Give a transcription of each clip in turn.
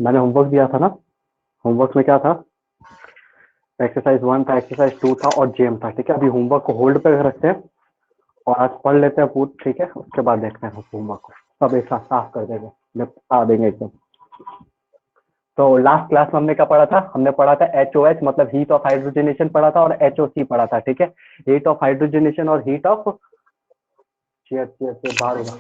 मैंने होमवर्क दिया था ना, होमवर्क में क्या था, एक्सरसाइज 1 था, एक्सरसाइज 2 था और जेम था। ठीक है, अभी होमवर्क को होल्ड पे रखते हैं और आज पढ़ लेते हैं पूछ। ठीक है, उसके बाद देखते हैं होमवर्क को, सब एक साथ साफ कर देंगे, निपटा देंगे एकदम। तो लास्ट क्लास में हमने क्या पढ़ा था, हमने पढ़ा था HOH मतलब हीट ऑफ हाइड्रोजनेशन पढ़ा था, और HOC पढ़ा था। ठीक है, हीट ऑफ हाइड्रोजनेशन और हीट ऑफ बाहर होगा,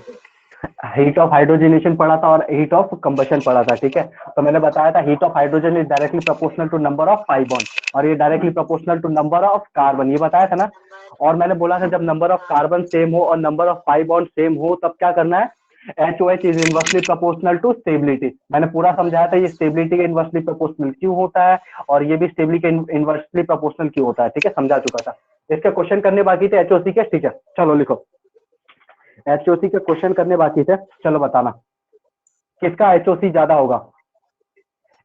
हीट ऑफ हाइड्रोजनेशन पढ़ा था और हीट ऑफ कंबशन पढ़ा था। ठीक है, तो मैंने बताया था heat of hydrogen is directly proportional to number of pi bond और ये directly proportional to number of carbon, ये बताया था ना। और मैंने बोला था जब नंबर ऑफ कार्बन सेम हो और number of pi bond same हो तब क्या करना है, HOH is inversely proportional to stability. मैंने पूरा समझाया था ये स्टेबिलिटी के इनवर्सली प्रोपोर्शनल क्यों होता है और ये भी स्टेबिलिटी के इनवर्सली प्रोपोर्शनल क्यों होता है। ठीक है, समझा चुका था। इसके क्वेश्चन करने बाकी थे HOC के। ठीक है, चलो लिखो, HOC के क्वेश्चन करने बाकी थे। चलो बताना किसका HOC ज्यादा होगा,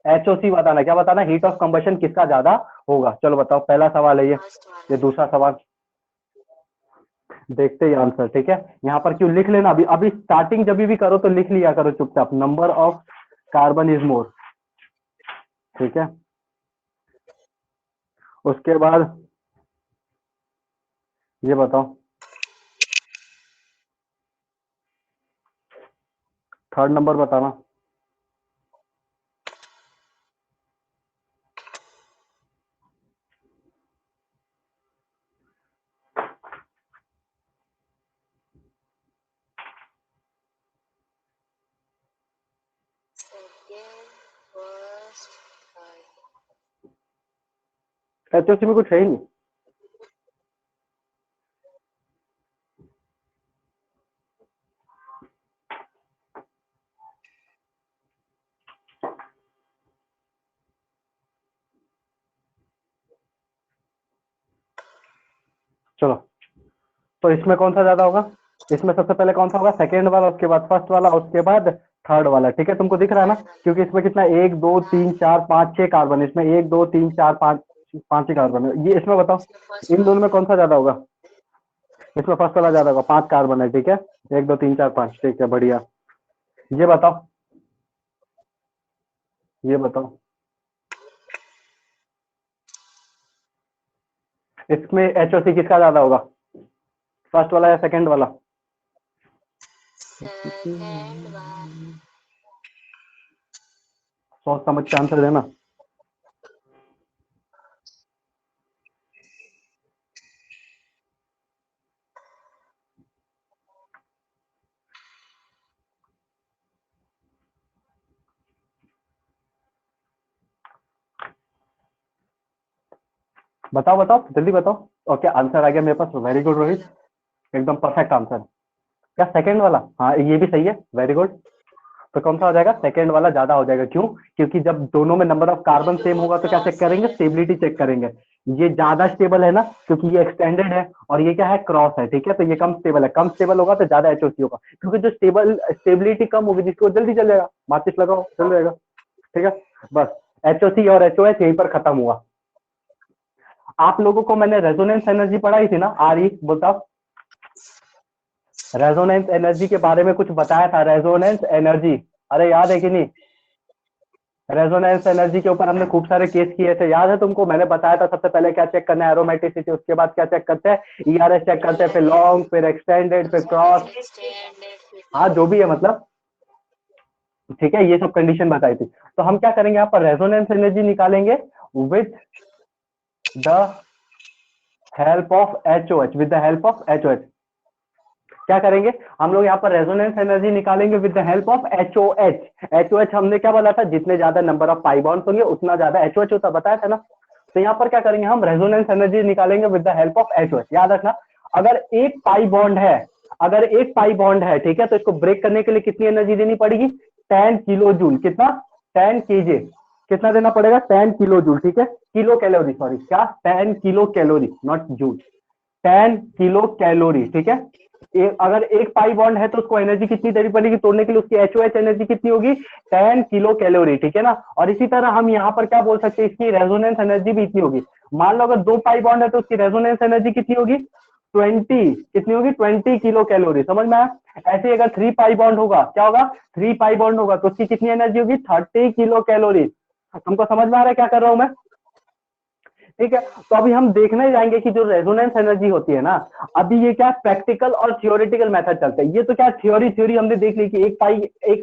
HOC बताना, क्या बताना, हीट ऑफ कंबशन किसका ज्यादा होगा। चलो बताओ, पहला सवाल है ये दूसरा सवाल देखते ही आंसर। ठीक है, यहाँ पर क्यों लिख लेना, अभी अभी स्टार्टिंग जब भी करो तो लिख लिया करो चुपचाप, number of carbon is more. ठीक है, उसके बाद ये बताओ, थर्ड नंबर बताना। HOC में कुछ है ही नहीं। चलो, तो इसमें कौन सा ज्यादा होगा, इसमें सबसे पहले कौन सा होगा, सेकेंड वाला, उसके बाद फर्स्ट वाला, उसके बाद थर्ड वाला। ठीक है, तुमको दिख रहा है ना, क्योंकि इसमें कितना, 1 2 3 4 5 6 कार्बन, इसमें 1 2 3 4 5 5 ही कार्बन है। ये इसमें बताओ इन दोनों में कौन सा ज्यादा होगा, इसमें फर्स्ट वाला ज्यादा होगा, 5 कार्बन है। ठीक है, 1 2 3 4 5। ठीक है, बढ़िया। ये बताओ, ये बताओ इसमें HOC किसका ज्यादा होगा, फर्स्ट वाला या सेकेंड वाला, सोच समझ के आंसर देना। बताओ बताओ जल्दी बताओ। ओके, आंसर आ गया मेरे पास, वेरी गुड रोहित, एकदम परफेक्ट आंसर। क्या सेकंड वाला, हाँ ये भी सही है, वेरी गुड। तो कौन सा हो जाएगा, सेकंड वाला ज्यादा हो जाएगा। क्यों, क्योंकि जब दोनों में नंबर ऑफ कार्बन सेम होगा तो क्या चेक करेंगे, स्टेबिलिटी चेक करेंगे। ये ज्यादा स्टेबल है ना, क्योंकि ये एक्सटेंडेड है और ये क्या है, क्रॉस है। ठीक है, तो ये कम स्टेबल है, कम स्टेबल होगा तो ज्यादा HOC होगा, क्योंकि जो स्टेबिलिटी कम होगी जिसको जल्दी चल जाएगा, माचिस लगाओ चल जाएगा। ठीक है, बस HOC और HOH यहीं पर खत्म हुआ। आप लोगों को मैंने रेजोनेंस एनर्जी पढ़ाई थी ना, RE बोलता, रेजोनेंस एनर्जी के बारे में कुछ बताया था, रेजोनेंस एनर्जी, अरे याद है कि नहीं, रेजोनेंस एनर्जी के ऊपर हमने खूब सारे केस किए थे, याद है तुमको, मैंने बताया था सबसे पहले क्या चेक करना है, एरोमेटिसिटी, उसके बाद क्या चेक करते हैं, ERS चेक करते हैं, फिर लॉन्ग, फिर एक्सटेंडेड, फिर क्रॉस, हाँ जो भी है मतलब। ठीक है, ये सब कंडीशन बताई थी। तो हम क्या करेंगे, यहाँ पर रेजोनेंस एनर्जी निकालेंगे with the help of HOH, with the help of HOH। क्या करेंगे हम लोग, यहाँ पर रेजोनेंस एनर्जी निकालेंगे with the help of HOH। HOH हमने क्या बोला था, जितने ज्यादा नंबर ऑफ पाई बॉन्ड्स होंगे उतना ज्यादा HOH होता, बताया था ना। तो यहाँ पर क्या करेंगे, हम रेजोनेंस एनर्जी निकालेंगे with the help of HOH। याद रखना, अगर एक पाई बॉन्ड है, अगर एक पाई बॉन्ड है, ठीक है, तो इसको ब्रेक करने के लिए कितनी एनर्जी देनी पड़ेगी, 10 किलो जूल, कितना, 10 kJ, कितना देना पड़ेगा, 10 किलो जूल। ठीक है, किलो कैलोरी, सॉरी क्या, 10 kilo calorie, not joule, 10 kilo calorie. ठीक है, अगर एक पाई बॉन्ड है तो उसको एनर्जी कितनी देनी पड़ेगी तोड़ने के लिए, उसकी HOH एनर्जी कितनी होगी, 10 किलो कैलोरी। ठीक है ना, और इसी तरह हम यहाँ पर क्या बोल सकते हैं, इसकी रेजोनेंस एनर्जी भी इतनी होगी। मान लो अगर दो पाई बॉन्ड है तो उसकी रेजोनेंस एनर्जी कितनी होगी, 20 कितनी होगी, 20 किलो कैलोरी, समझ में आया। ऐसे अगर 3 पाई बॉन्ड होगा, क्या होगा, 3 पाई बॉन्ड होगा तो उसकी कितनी एनर्जी होगी, 30 किलो कैलोरी। तुमको समझ में आ रहा है क्या कर रहा हूं मैं, ठीक है। तो अभी हम देखने जाएंगे कि जो रेजोनेंस एनर्जी होती है ना, अभी ये क्या प्रैक्टिकल और थियोरेटिकल मेथड चलते हैं। ये तो क्या थ्योरी थ्योरी हमने देख ली कि एक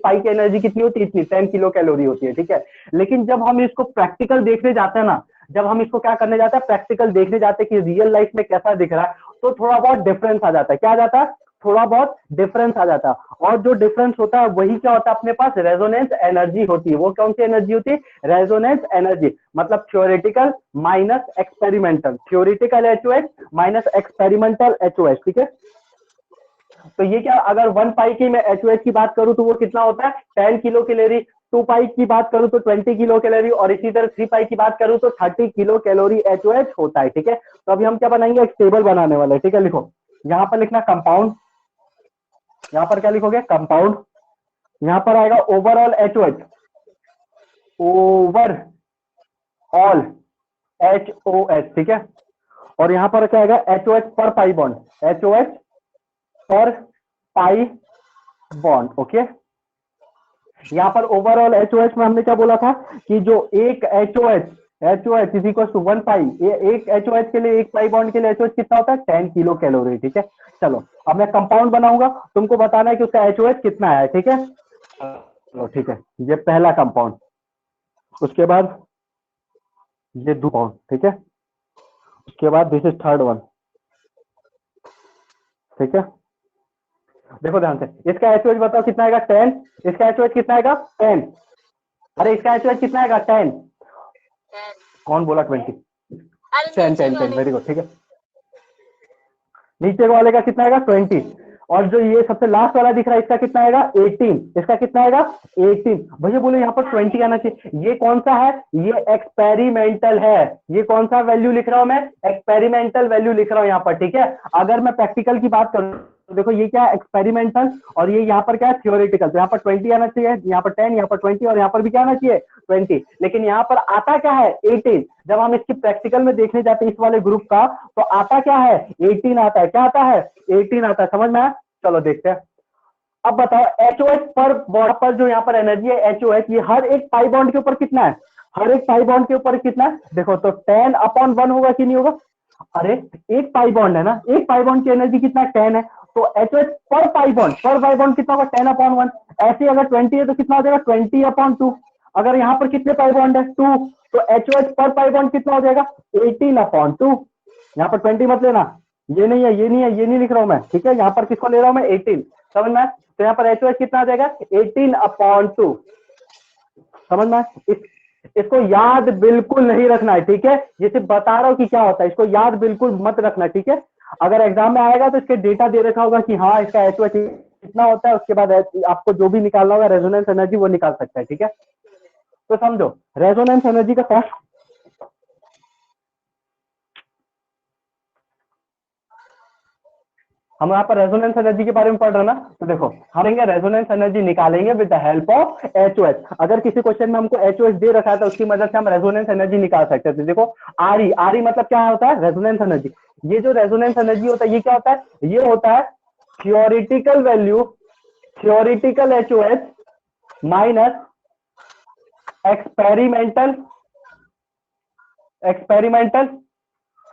पाई की एनर्जी कितनी होती है, इतनी 10 किलो कैलोरी होती है, ठीक है। लेकिन जब हम इसको प्रैक्टिकल देखने जाते हैं ना, जब हम इसको क्या करने जाते हैं, प्रैक्टिकल देखने जाते हैं कि रियल लाइफ में कैसा दिख रहा है, तो थोड़ा बहुत डिफरेंस आ जाता है। क्या आ जाता है, थोड़ा बहुत डिफरेंस आ जाता है। और जो डिफरेंस होता है वही क्या होता है, अपने पास रेजोनेंस एनर्जी होती है। वो कौन सी एनर्जी होती है, रेजोनेंस एनर्जी, मतलब theoretical minus experimental, theoretical HOH minus experimental HOH, ठीक है। तो ये क्या, अगर 1 पाई की मैं एचओएच की बात करूं तो वो कितना होता है, 10 किलो कैलोरी। 2 पाई की बात करूं तो 20 किलो कैलोरी, और इसी तरह 3 पाई की बात करूं तो 30 किलो कैलोरी एचओएच होता है, ठीक है। तो अभी हम क्या बनाएंगे, एक टेबल बनाने वाले, ठीक है। लिखो, यहां पर लिखना कंपाउंड, यहां पर क्या लिखोगे, कंपाउंड। यहां पर आएगा ओवरऑल एचओएच, ओवर ऑल एचओएच, ठीक है। और यहां पर क्या आएगा, एचओएच पर पाई बॉन्ड, एचओएच पर पाई बॉन्ड, ओके। यहाँ पर ओवरऑल एचओएच में हमने क्या बोला था कि जो एक एचओएच इज इक्वल टू 1 पाई, एक एचओएच के लिए, एक पाई बॉन्ड के लिए एचओएच कितना होता है, 10 किलो कैलोरी, ठीक है। चलो अब मैं कंपाउंड बनाऊंगा, तुमको बताना है कि उसका एचओएच कितना है, ठीक है। चलो ठीक है, ये पहला कंपाउंड, उसके बाद ये दो कंपाउंड, ठीक है। उसके बाद दिस इज थर्ड वन, ठीक है। देखो ध्यान से, इसका एचओएच बताओ कितना आएगा, 10। इसका एचओएच कितना आएगा, 10। अरे इसका एचओएच कितना आएगा, 10। कौन बोला 20, 10 वेरी गुड, ठीक है। नीचे वाले का कितना आएगा, 20। और जो ये सबसे लास्ट वाला दिख रहा है, इसका कितना आएगा, 18। इसका कितना आएगा, 18। भैया बोले यहाँ पर 20 आना चाहिए। ये कौन सा है, ये एक्सपेरिमेंटल है। ये कौन सा वैल्यू लिख रहा हूं मैं, एक्सपेरिमेंटल वैल्यू लिख रहा हूं यहाँ पर, ठीक है। अगर मैं प्रैक्टिकल की बात करूं तो देखो ये क्या है, एक्सपेरिमेंटल, और ये यहाँ पर क्या है, थियोरेटिकल। तो यहाँ पर 20 आना चाहिए, यहाँ पर 10, यहाँ पर 20, और यहाँ पर भी क्या आना चाहिए, 20। लेकिन यहाँ पर आता क्या है, 18। जब हम इसकी प्रैक्टिकल में देखने जाते हैं इस वाले ग्रुप का, तो आता क्या है, 18 आता है। क्या आता है, 18 आता है, समझ में आया। चलो देखते हैं। अब बताओ एचओएच पर बॉन्ड पर जो यहाँ पर एनर्जी है, एचओएच, ये हर एक पाई बॉन्ड के ऊपर कितना है, हर एक पाई बॉन्ड के ऊपर कितना है, देखो तो 10/1 होगा कि नहीं होगा। अरे एक पाई बॉन्ड है ना, एक पाई बॉन्ड की एनर्जी कितना, 10 है। तो एचओएच पर पाई बॉन्ड कितना होगा, 10/1। ऐसे अगर 20 है तो कितना हो जाएगा, 20/2। अगर यहाँ पर कितने पाई बॉन्ड है, 2, तो एचओएच पर पाई बॉन्ड कितना हो जाएगा, 18/2। यहाँ पर 20 मत लेना, ये नहीं है, ये नहीं है, ये नहीं लिख रहा हूं मैं, ठीक है। यहाँ पर किसको ले रहा हूं मैं, 18, समझ में। तो यहाँ पर एचओएच कितना आ जाएगा, 18/2, समझ में। इसको याद बिल्कुल नहीं रखना है, ठीक है। ये सिर्फ बता रहा हूं कि क्या होता है, इसको याद बिल्कुल मत रखना, ठीक है। अगर एग्जाम में आएगा तो इसके डेटा दे रखा होगा कि हाँ इसका एचओएच कितना होता है, उसके बाद आपको जो भी निकालना होगा रेजोनेंस एनर्जी वो निकाल सकता है, ठीक है। तो समझो रेजोनेंस एनर्जी का फॉर्म, हम यहाँ पर रेजोनेंस एनर्जी के बारे में पढ़ रहे हैं ना। तो देखो हम रेजोनेंस एनर्जी निकालेंगे विद द हेल्प ऑफ एचओएच। अगर किसी क्वेश्चन में हमको एचओएच दे रखा है तो उसकी मदद से हम रेजोनेंस एनर्जी निकाल सकते हैं। देखो आरई, आरई मतलब क्या होता है, रेजोनेंस एनर्जी। ये जो रेजोनेंस एनर्जी होता है ये क्या होता है, ये होता है theoretical value, theoretical HOH minus experimental, experimental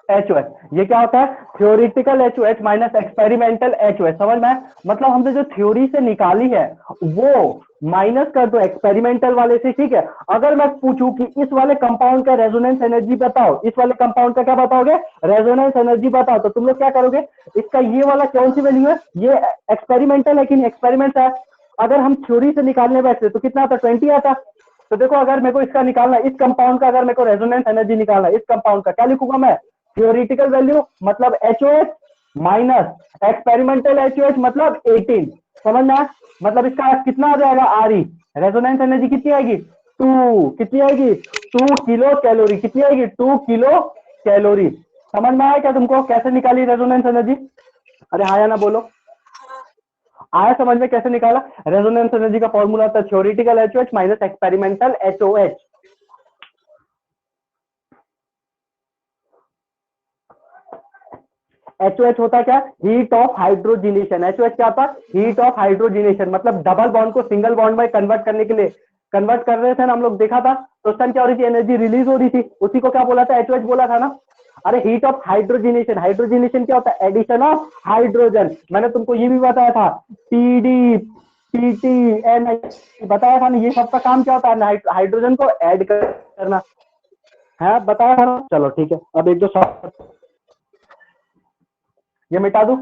HOH. ये क्या होता है, theoretical HOH minus experimental HOH, समझ में। मतलब हमने जो थ्योरी से निकाली है वो माइनस कर दो एक्सपेरिमेंटल वाले से, ठीक है। अगर मैं पूछूं कि इस वाले कंपाउंड का रेजोनेंस एनर्जी बताओ, इस वाले कंपाउंड का क्या बताओगे, रेजोनेंस एनर्जी बताओ, तो तुम लोग क्या करोगे, इसका ये वाला कौन सी वैल्यू है, ये एक्सपेरिमेंटल है कि नहीं, एक्सपेरिमेंट है। अगर हम थ्योरी से निकालने बैठते तो कितना आता, 20 आता। तो देखो अगर मेरे को इसका निकालना, इस कंपाउंड का अगर मेरे को रेजोनेंस एनर्जी निकालना, इस कंपाउंड का क्या लिखूंगा मैं, थियोरिटिकल वैल्यू मतलब एचओएच माइनस एक्सपेरिमेंटल एचओएच मतलब 18, समझ में। मतलब इसका कितना आ जाएगा, आरई, रेजोनेंस एनर्जी कितनी आएगी, 2, कितनी आएगी, 2 किलो कैलोरी, कितनी आएगी, 2 किलो कैलोरी। समझ में आया क्या तुमको, कैसे निकाली रेजोनेंस एनर्जी। अरे हाँ या ना बोलो, आया समझ में कैसे निकाला। रेजोनेंस एनर्जी का फॉर्मूला था theoretical HOH minus experimental एचओएच। HOH होता क्या, हीट ऑफ हाइड्रोजिनेशन। HOH क्या होता है, हीट ऑफ हाइड्रोजिनेशन, मतलब डबल बॉन्ड को सिंगल बॉन्ड में कन्वर्ट करने के लिए कन्वर्ट कर रहे थे ना हम लोग, देखा था तो उस टाइम क्या हो रही थी, एनर्जी रिलीज हो रही थी, उसी को क्या बोला था, HOH बोला था ना। अरे हीट ऑफ हाइड्रोजिनेशन, हाइड्रोजिनेशन क्या होता है, एडिशन ऑफ हाइड्रोजन। मैंने तुमको ये भी बताया था, पीडी पीटी एन बताया था ना, ये सबका काम क्या होता है, हाइड्रोजन को ऐड करना है, बताया था ना। चलो ठीक है, अब एक दो सवाल ये मिटा दूं।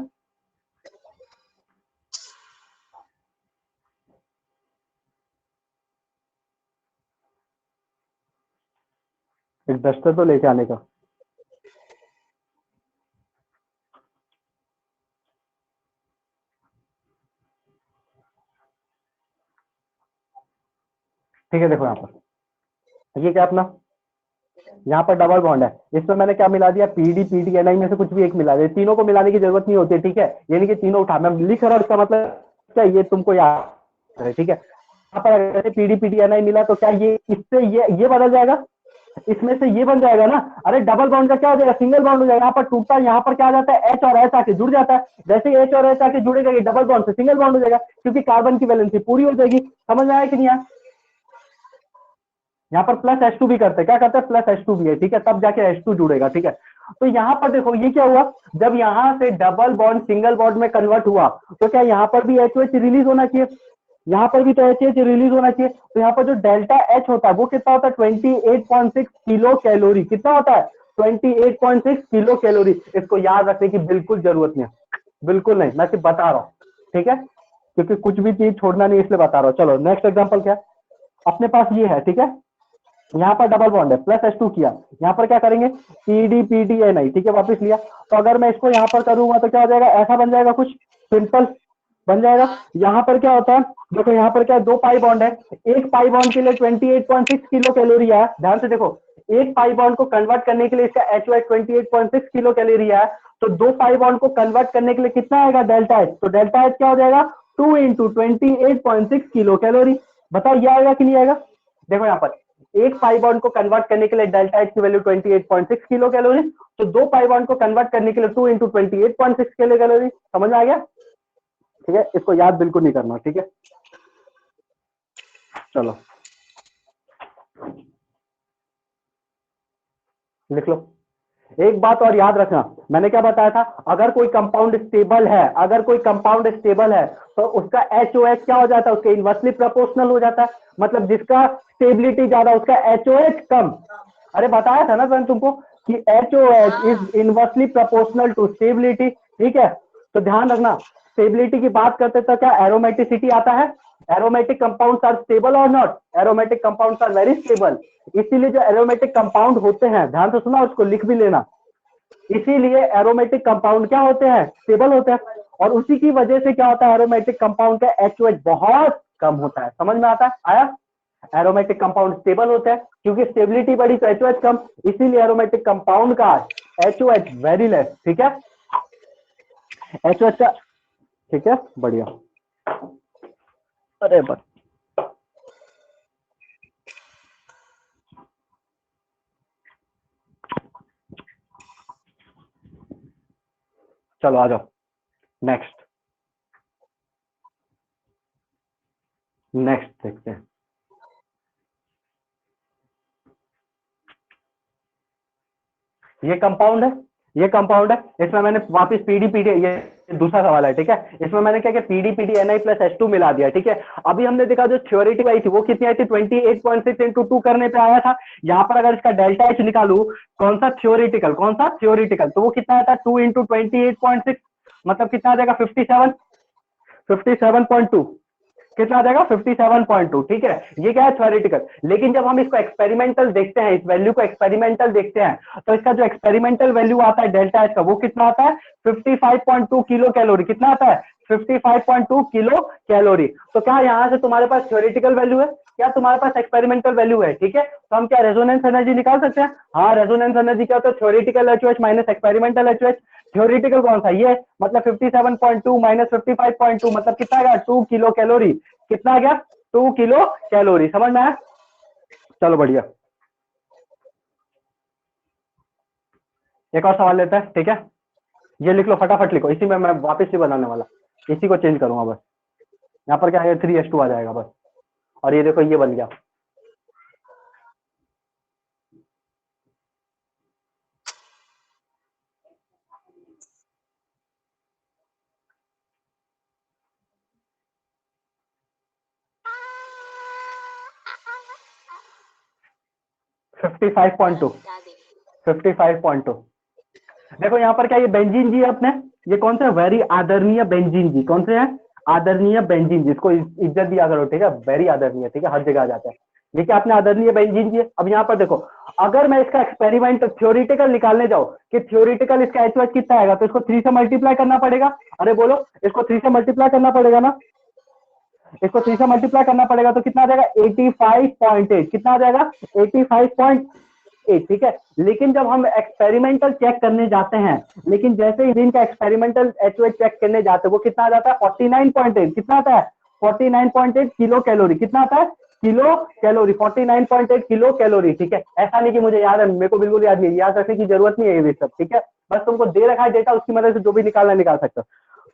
एक डस्टर तो लेके आने का। ठीक है, देखो यहाँ पर ये क्या अपना, यहाँ पर डबल बॉन्ड है, इसमें मैंने क्या मिला दिया, पीडी पीटी एनआई में से कुछ भी एक मिला दिया, तीनों को मिलाने की जरूरत नहीं होती है, ठीक है, यानी कि तीनों उठा मैं लिख रहा हूँ, इसका मतलब क्या, ये तुमको याद है, ठीक है। यहाँ पर अगर पीडी पीटी एनआई मिला तो क्या ये इससे ये बदल जाएगा, इसमें से ये बन जाएगा ना। अरे डबल बॉन्ड का क्या हो जाएगा, सिंगल बॉन्ड हो जाएगा, यहाँ पर टूटता है, यहाँ पर क्या आ जाता है, एच और एच आके जुड़ जाता है, जैसे ही एच और एच आके जुड़ेगा ये डबल बॉन्ड से सिंगल बॉन्ड हो जाएगा, क्योंकि कार्बन की वैलेंसी पूरी हो जाएगी। समझ में आया कि नहीं आया। यहाँ पर प्लस H2 भी करते हैं, क्या करते हैं, प्लस H2 भी है, ठीक है, तब जाके H2 जुड़ेगा, ठीक है। तो यहाँ पर देखो ये क्या हुआ, जब यहाँ से डबल बॉन्ड सिंगल बॉन्ड में कन्वर्ट हुआ तो क्या यहाँ पर भी HOH रिलीज होना चाहिए, यहाँ पर भी तो HOH रिलीज होना चाहिए, तो यहाँ पर जो डेल्टा H होता है वो कितना होता है, 28.6 किलो कैलोरी, कितना होता है, 28.6 किलो कैलोरी। इसको याद रखने की बिल्कुल जरूरत नहीं है, बिल्कुल नहीं, मैं सिर्फ बता रहा हूँ, ठीक है, क्योंकि कुछ भी चीज छोड़ना नहीं इसलिए बता रहा हूँ। चलो नेक्स्ट एग्जाम्पल क्या है, अपने पास ये है, ठीक है, यहाँ पर डबल बॉन्ड है, प्लस H2 किया, यहाँ पर क्या करेंगे, PDPDNI, ठीक है, वापस लिया, तो अगर मैं इसको यहाँ पर करूंगा तो क्या हो जाएगा, ऐसा बन जाएगा, कुछ सिंपल बन जाएगा। यहाँ पर क्या होता है, देखो यहाँ पर क्या है, दो पाई बॉन्ड है, एक पाई बॉन्ड के लिए 28.6 किलो कैलोरी है, ध्यान से देखो, एक पाई बॉन्ड को कन्वर्ट करने के लिए इसका HOH 28.6 किलो कैलोरी है, तो दो पाई बॉन्ड को कन्वर्ट करने के लिए कितना आएगा, डेल्टा H, तो डेल्टा H क्या हो जाएगा, 2 इंटू 28.6 किलो कैलोरी। बताओ ये आएगा कि नहीं आएगा। देखो यहाँ पर एक पाई बॉन्ड को कन्वर्ट करने के लिए डेल्टा एच की वैल्यू 28.6 किलो कैलोरी, तो दो पाई बॉन्ड को कन्वर्ट करने के लिए 2 इंटू 28.6 किलो कैलोरी। समझ में आ गया, ठीक है, इसको याद बिल्कुल नहीं करना, ठीक है। चलो लिख लो। एक बात और याद रखना, मैंने क्या बताया था, अगर कोई कंपाउंड स्टेबल है, अगर कोई कंपाउंड स्टेबल है तो उसका HOH क्या हो जाता है, उसके इनवर्सली प्रोपोर्शनल हो जाता है, मतलब जिसका स्टेबिलिटी ज्यादा उसका HOH कम। अरे बताया था ना मैंने तुमको कि HOH is inversely proportional to stability, ठीक है। तो ध्यान रखना, स्टेबिलिटी की बात करते तो क्या एरोमेटिसिटी आता है, एरोमेटिक कंपाउंड्स आर स्टेबल और not, aromatic compounds are very stable. इसीलिए जो एरोमेटिक कंपाउंड होते हैं, ध्यान से सुना, उसको लिख भी लेना, इसीलिए एरोमेटिक कंपाउंड क्या होते हैं, स्टेबल होते हैं, और उसी की वजह से क्या होता है, एरोमेटिक कंपाउंड का HOH बहुत कम होता है। समझ में आता है, आया, एरोमेटिक कंपाउंड स्टेबल होते हैं, क्योंकि स्टेबिलिटी बड़ी तो HOH कम, इसीलिए एरोमेटिक कंपाउंड का HOH वेरी लेस, ठीक है, HOH का, ठीक है, बढ़िया। अरे बस चलो आ जाओ, नेक्स्ट नेक्स्ट देखते हैं। ये कंपाउंड है, ये कंपाउंड है, इसमें मैंने वापस पीडी ये दूसरा सवाल है, ठीक है, इसमें मैंने क्या किया, PDPDNI प्लस H2 मिला दिया, ठीक है। अभी हमने देखा जो थ्योरेटिक आई थी वो कितनी आई थी, 28.6 इंटू 2 करने पे आया था। यहाँ पर अगर इसका डेल्टा H निकालू, कौन सा थ्योरेटिकल, कौन सा थ्योरेटिकल, तो वो कितना आता है, 2 इंटू 28.6, मतलब कितना आ जाएगा, 57, 57.2, कितना आ जाएगा, 57.2, ठीक है। ये क्या है, थ्योरेटिकल। लेकिन जब हम इसको एक्सपेरिमेंटल देखते हैं, इस वैल्यू को एक्सपेरिमेंटल देखते हैं, तो इसका जो एक्सपेरिमेंटल वैल्यू आता है डेल्टा एच का, वो कितना आता है, 55.2 किलो कैलोरी, कितना आता है, 55.2 किलो कैलोरी। तो क्या यहाँ से तुम्हारे पास थ्योरेटिकल वैल्यू है, क्या तुम्हारे पास एक्सपेरिमेंटल वैल्यू है, ठीक है, तो हम क्या रेजोनेंस एनर्जी निकाल सकते हैं। हाँ, रेजोनेंस एनर्जी क्या होता है, theoretical HOH minus experimental HOH। Theoretical कौन सा, ये मतलब 57.2 माइनस 55.2 मतलब कितना आ गया, 2 किलो कैलोरी, कितना आ गया, 2 किलो कैलोरी। समझ में आया, चलो बढ़िया, एक और सवाल लेते हैं, ठीक है। ये लिख लो, फटाफट लिखो, इसी में मैं वापस नहीं बनाने वाला, इसी को चेंज करूंगा बस। यहाँ पर क्या है, 3:2 आ जाएगा बस, और ये देखो ये बन गया। फिफ्टी 55.2। देखो यहाँ पर क्या, ये बेंजीन जी है अपने, ये कौन से, वेरी आदरणीय बेंजीन जी, कौन से हैं, आदरणीय बेंजीन जी, इसको इज्जत दिया करो, ठीक है, वेरी आदरणीय, ठीक है, हर जगह आ जाता है। ये क्या, अपने आदरणीय बेंजीन जी है। अब यहाँ पर देखो, अगर मैं इसका एक्सपेरिमेंट थ्योरिटिकल निकालने जाऊं कि थ्योरिटिकल इसका एच कितना आएगा, तो इसको 3 से मल्टीप्लाई करना पड़ेगा। अरे बोलो, इसको 3 से मल्टीप्लाई करना पड़ेगा ना, इसको 3 से मल्टीप्लाई करना पड़ेगा, तो कितना आ जाएगा, 85.8, कितना आ जाएगा, 85.8, ठीक है। लेकिन जब हम एक्सपेरिमेंटल चेक करने जाते हैं, लेकिन जैसे ही दिन का एक्सपेरिमेंटल एचओएच चेक करने जाते हैं, वो कितना आ जाता है, 49.8, कितना आता है, 49.8 किलो कैलोरी, कितना आता है, किलो कैलोरी, 49.8 किलो कैलोरी, ठीक है। ऐसा नहीं कि मुझे याद है, मेरे को बिल्कुल याद नहीं है, याद रखने की जरूरत नहीं है ये सब, ठीक है। बस तुमको दे रखा है डेटा, उसकी मदद से जो भी निकालना निकाल सकते हो।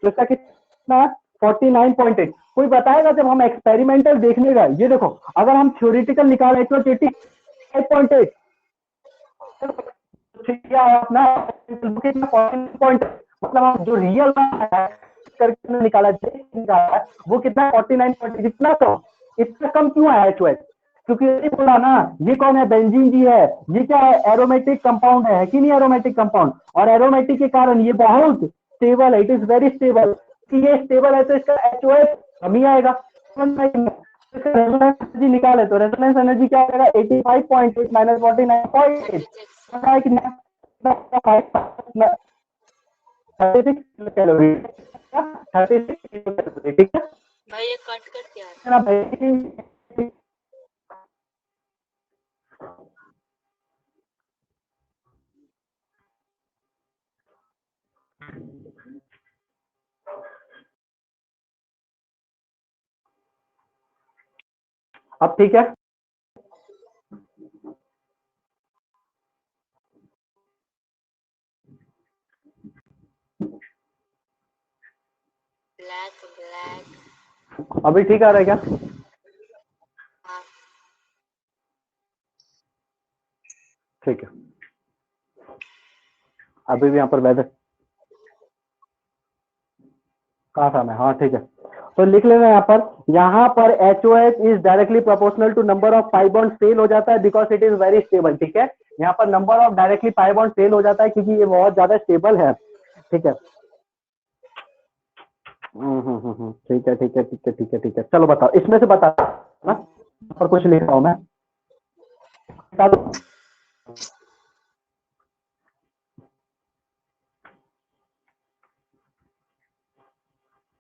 तो इसका कितना, 49.8। कोई बताएगा जब हम एक्सपेरिमेंटल देखने गए, ये देखो, अगर हम थ्योरेटिकल निकाले तो 85.8, ठीक है अपना, मतलब हम जो रियल करके निकाला निकाला वो कितना, 49.8, इतना कम, इतना कम क्यों है एच, क्योंकि ये बोला ना, ये कौन है, बेंजीन जी है, ये क्या है, एरोमेटिक कंपाउंड है कि नहीं, एरोमेटिक कंपाउंड, और एरोमेटिक के कारण ये बहुत स्टेबल है, इट इज वेरी स्टेबल, कि ये स्टेबल है तो इसका एच कम ही आएगा। रेजोनेंस एनर्जी निकाले तो रेजोनेंस एनर्जी क्या आएगा, 85.8 माइनस 49.8, पता है कितना, 36 कैलोरी, 36 कैलोरी, ठीक है भाई ये कट करके आ रहा है। अब ठीक है, ब्लैक ब्लैक, अभी ठीक आ रहा है क्या, हाँ ठीक है। अभी भी यहाँ पर वेदर कहाँ था मैं, हाँ ठीक है, तो लिख लेना यहाँ पर HOH is directly proportional to number of pi bond सेल हो जाता है, because it is very stable, ठीक है। यहाँ पर number of directly pi bond सेल हो जाता है क्योंकि ये बहुत ज्यादा स्टेबल है, ठीक है। ठीक है ठीक है ठीक है ठीक है ठीक है, चलो बताओ, इसमें से बता ना, पर कुछ लिख रहा हूँ मैं,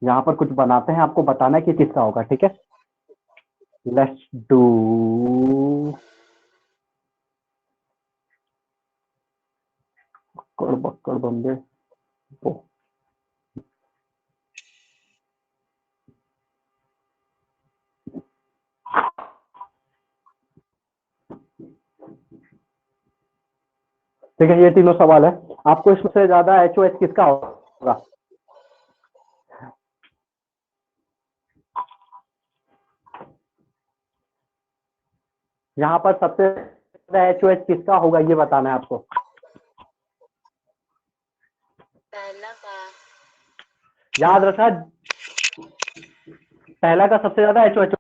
यहाँ पर कुछ बनाते हैं, आपको बताना है कि किसका होगा, ठीक है। लेट्स डू बक्कड़ बम्बे, ठीक है। ये तीनों सवाल है, आपको इसमें से ज्यादा HOH किसका होगा, यहाँ पर सबसे ज्यादा HOH किसका होगा ये बताना है आपको। पहला का, याद रखना, पहला का सबसे ज्यादा HOH,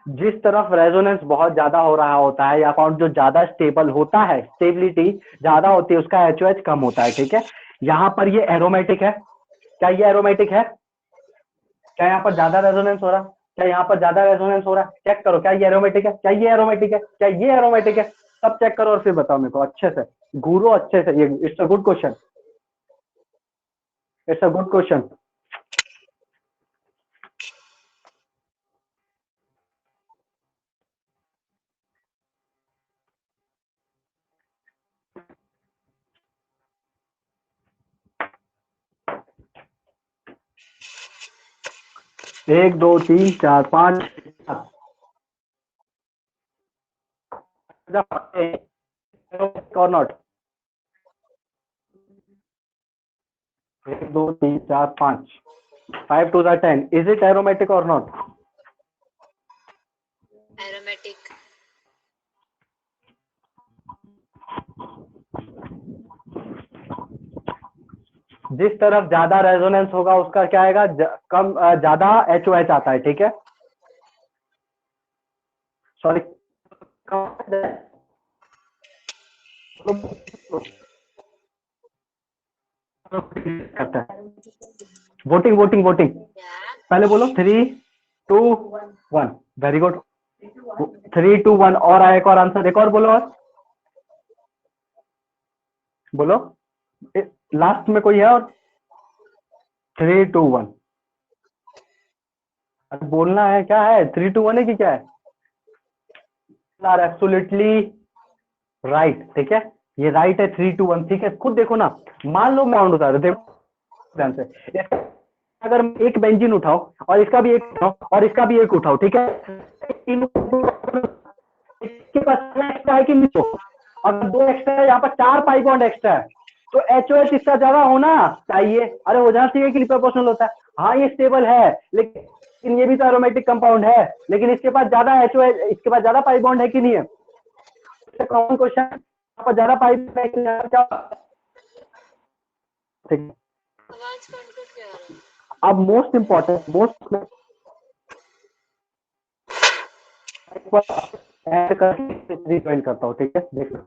जिस तरफ रेजोनेंस बहुत ज्यादा हो रहा होता है या अकाउंट जो ज्यादा स्टेबल होता है, स्टेबिलिटी ज्यादा होती है, उसका HOH कम होता है, ठीक है। यहाँ पर ये एरोमेटिक है, क्या ये एरोमेटिक है, क्या यहाँ पर ज्यादा रेजोनेंस हो रहा, क्या यहाँ पर ज्यादा रेजोनेंस हो रहा है, चेक करो, क्या ये एरोमेटिक है, क्या ये एरोमेटिक है, क्या ये एरोमेटिक है, सब चेक करो और फिर बताओ मेरे को अच्छे से, घूरो अच्छे से, ये it's a good question, it's a good question. एक दो तीन चार पाँच और not, 1 2 3 4 5 5 2 10. Is it aromatic or not? aromatic, जिस तरफ ज्यादा रेजोनेंस होगा उसका क्या आएगा, कम ज्यादा HOH आता है, ठीक है। सॉरी, करता है वोटिंग वोटिंग वोटिंग। yeah, पहले बोलो 3 2 1। Very good. 3 2 1 और आया एक और आंसर, एक और बोलो, और बोलो लास्ट में कोई है और। 3 2 1 बोलना है, क्या है 3 2 1 है कि क्या है? आर एब्सोल्युटली राइट, ठीक है, ये राइट है 3 2 1, ठीक है। खुद देखो ना, मान लो मैं काउंट उतार, देखो ध्यान से, अगर मैं एक बेंजीन उठाओ और इसका भी एक उठाओ और इसका भी एक उठाओ, ठीक है, इसके पास एक्स्ट्रा है कि नहीं? अगर 2 एक्स्ट्रा है, यहाँ पर 4 पाई बॉन्ड एक्स्ट्रा है, तो HOH इसका ज्यादा होना चाहिए। अरे हो जाना चाहिए कि प्रोपोर्शनल होता है। हाँ ये स्टेबल है, लेकिन ये भी तो एरोमेटिक कंपाउंड है, लेकिन इसके पास ज्यादा HOH, इसके पास ज्यादा पाई बॉन्ड है कि नहीं है? कॉमन क्वेश्चन, यहाँ पर ज्यादा पाई बॉन्ड है कि नहीं? क्या ठीक है। आवाज कट के आ रहा है। अब मोस्ट इंपॉर्टेंट, मोस्ट ऐड करके रिज्वाइन करता हूँ, ठीक है, देखो।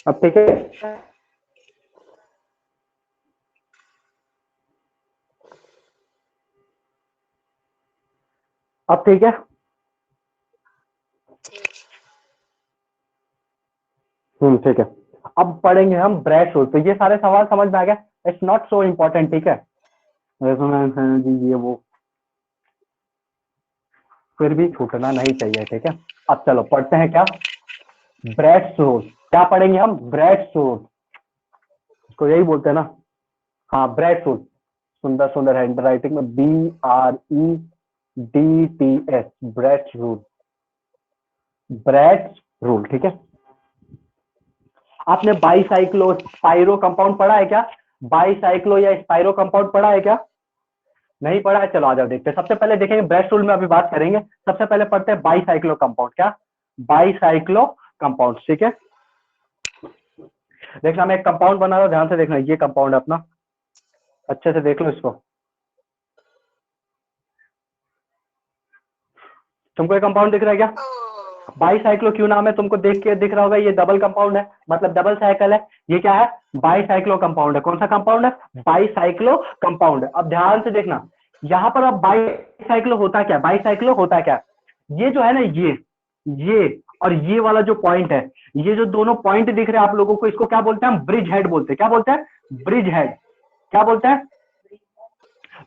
अब ठीक है, अब ठीक है। ठीक है। अब पढ़ेंगे हम ब्रैड रूल। तो ये सारे सवाल समझ में आ गया, इट्स नॉट सो इम्पोर्टेंट, ठीक है। रेजोनेंस एनर्जी ये वो फिर भी छूटना नहीं चाहिए, ठीक है। अब चलो पढ़ते हैं क्या, ब्रैड रूल। क्या पढ़ेंगे हम? ब्रैड रूल, इसको यही बोलते हैं ना। हाँ ब्रैड रूल, सुंदर सुंदर हैंड राइटिंग में, BREDTS, Bredt rule, Bredt rule, ठीक है। आपने बाईसाइक्लो स्पाइरो कंपाउंड पढ़ा है क्या? बाईसाइक्लो या स्पाइरो कंपाउंड पढ़ा है क्या? नहीं पढ़ा है? चलो आ जाओ देखते हैं। सबसे पहले देखेंगे, ब्रैड रूल में अभी बात करेंगे। सबसे पहले पढ़ते हैं बाईसाइक्लो कंपाउंड। क्या? बाईसाइक्लो कंपाउंड, ठीक है। देखना मैं एक कंपाउंड बना रहा हूं, ध्यान से देखना, ये कंपाउंड है अपना, अच्छे से देख लो इसको। तुमको ये कंपाउंड दिख रहा है क्या? बाईसाइक्लो क्यों नाम है? तुमको देख के दिख रहा होगा, ये डबल कंपाउंड है, मतलब डबल साइकिल है। ये क्या है? बाईसाइक्लो कंपाउंड है। कौन सा कंपाउंड है? बाईसाइक्लो कंपाउंड है। अब ध्यान से देखना, यहाँ पर अब बाईसाइक्लो होता क्या? बाईसाइक्लो होता क्या? ये जो है ना, ये और ये वाला जो पॉइंट है, ये जो दोनों पॉइंट दिख रहे हैं आप लोगों को, इसको क्या बोलते हैं हम? ब्रिज हेड बोलते हैं। क्या बोलते हैं? Bridge head. क्या बोलते हैं?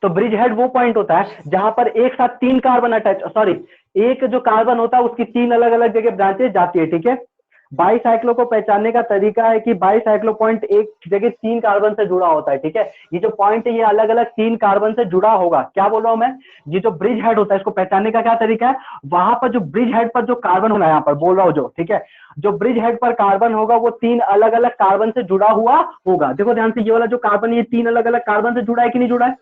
तो ब्रिज हेड वो पॉइंट होता है जहां पर एक साथ 3 कार्बन अटैच, सॉरी, एक जो कार्बन होता है उसकी 3 अलग अलग जगह ब्रांचेज जाती है, ठीक है। बाईसाइक्लो को पहचानने का तरीका है कि बाईसाइक्लो पॉइंट एक जगह 3 कार्बन से जुड़ा होता है, ठीक है। ये जो पॉइंट है ये अलग अलग 3 कार्बन से जुड़ा होगा। क्या बोल रहा हूं मैं? ये जो ब्रिज हेड होता है इसको पहचानने का क्या तरीका है? वहां पर जो ब्रिज हेड पर जो कार्बन होगा, यहाँ पर बोल रहा हूँ जो, ठीक है, जो ब्रिज हेड पर कार्बन होगा वो 3 अलग अलग कार्बन से जुड़ा हुआ होगा। देखो ध्यान से, ये वाला जो कार्बन है ये 3 अलग अलग कार्बन से जुड़ा है कि नहीं जुड़ा है?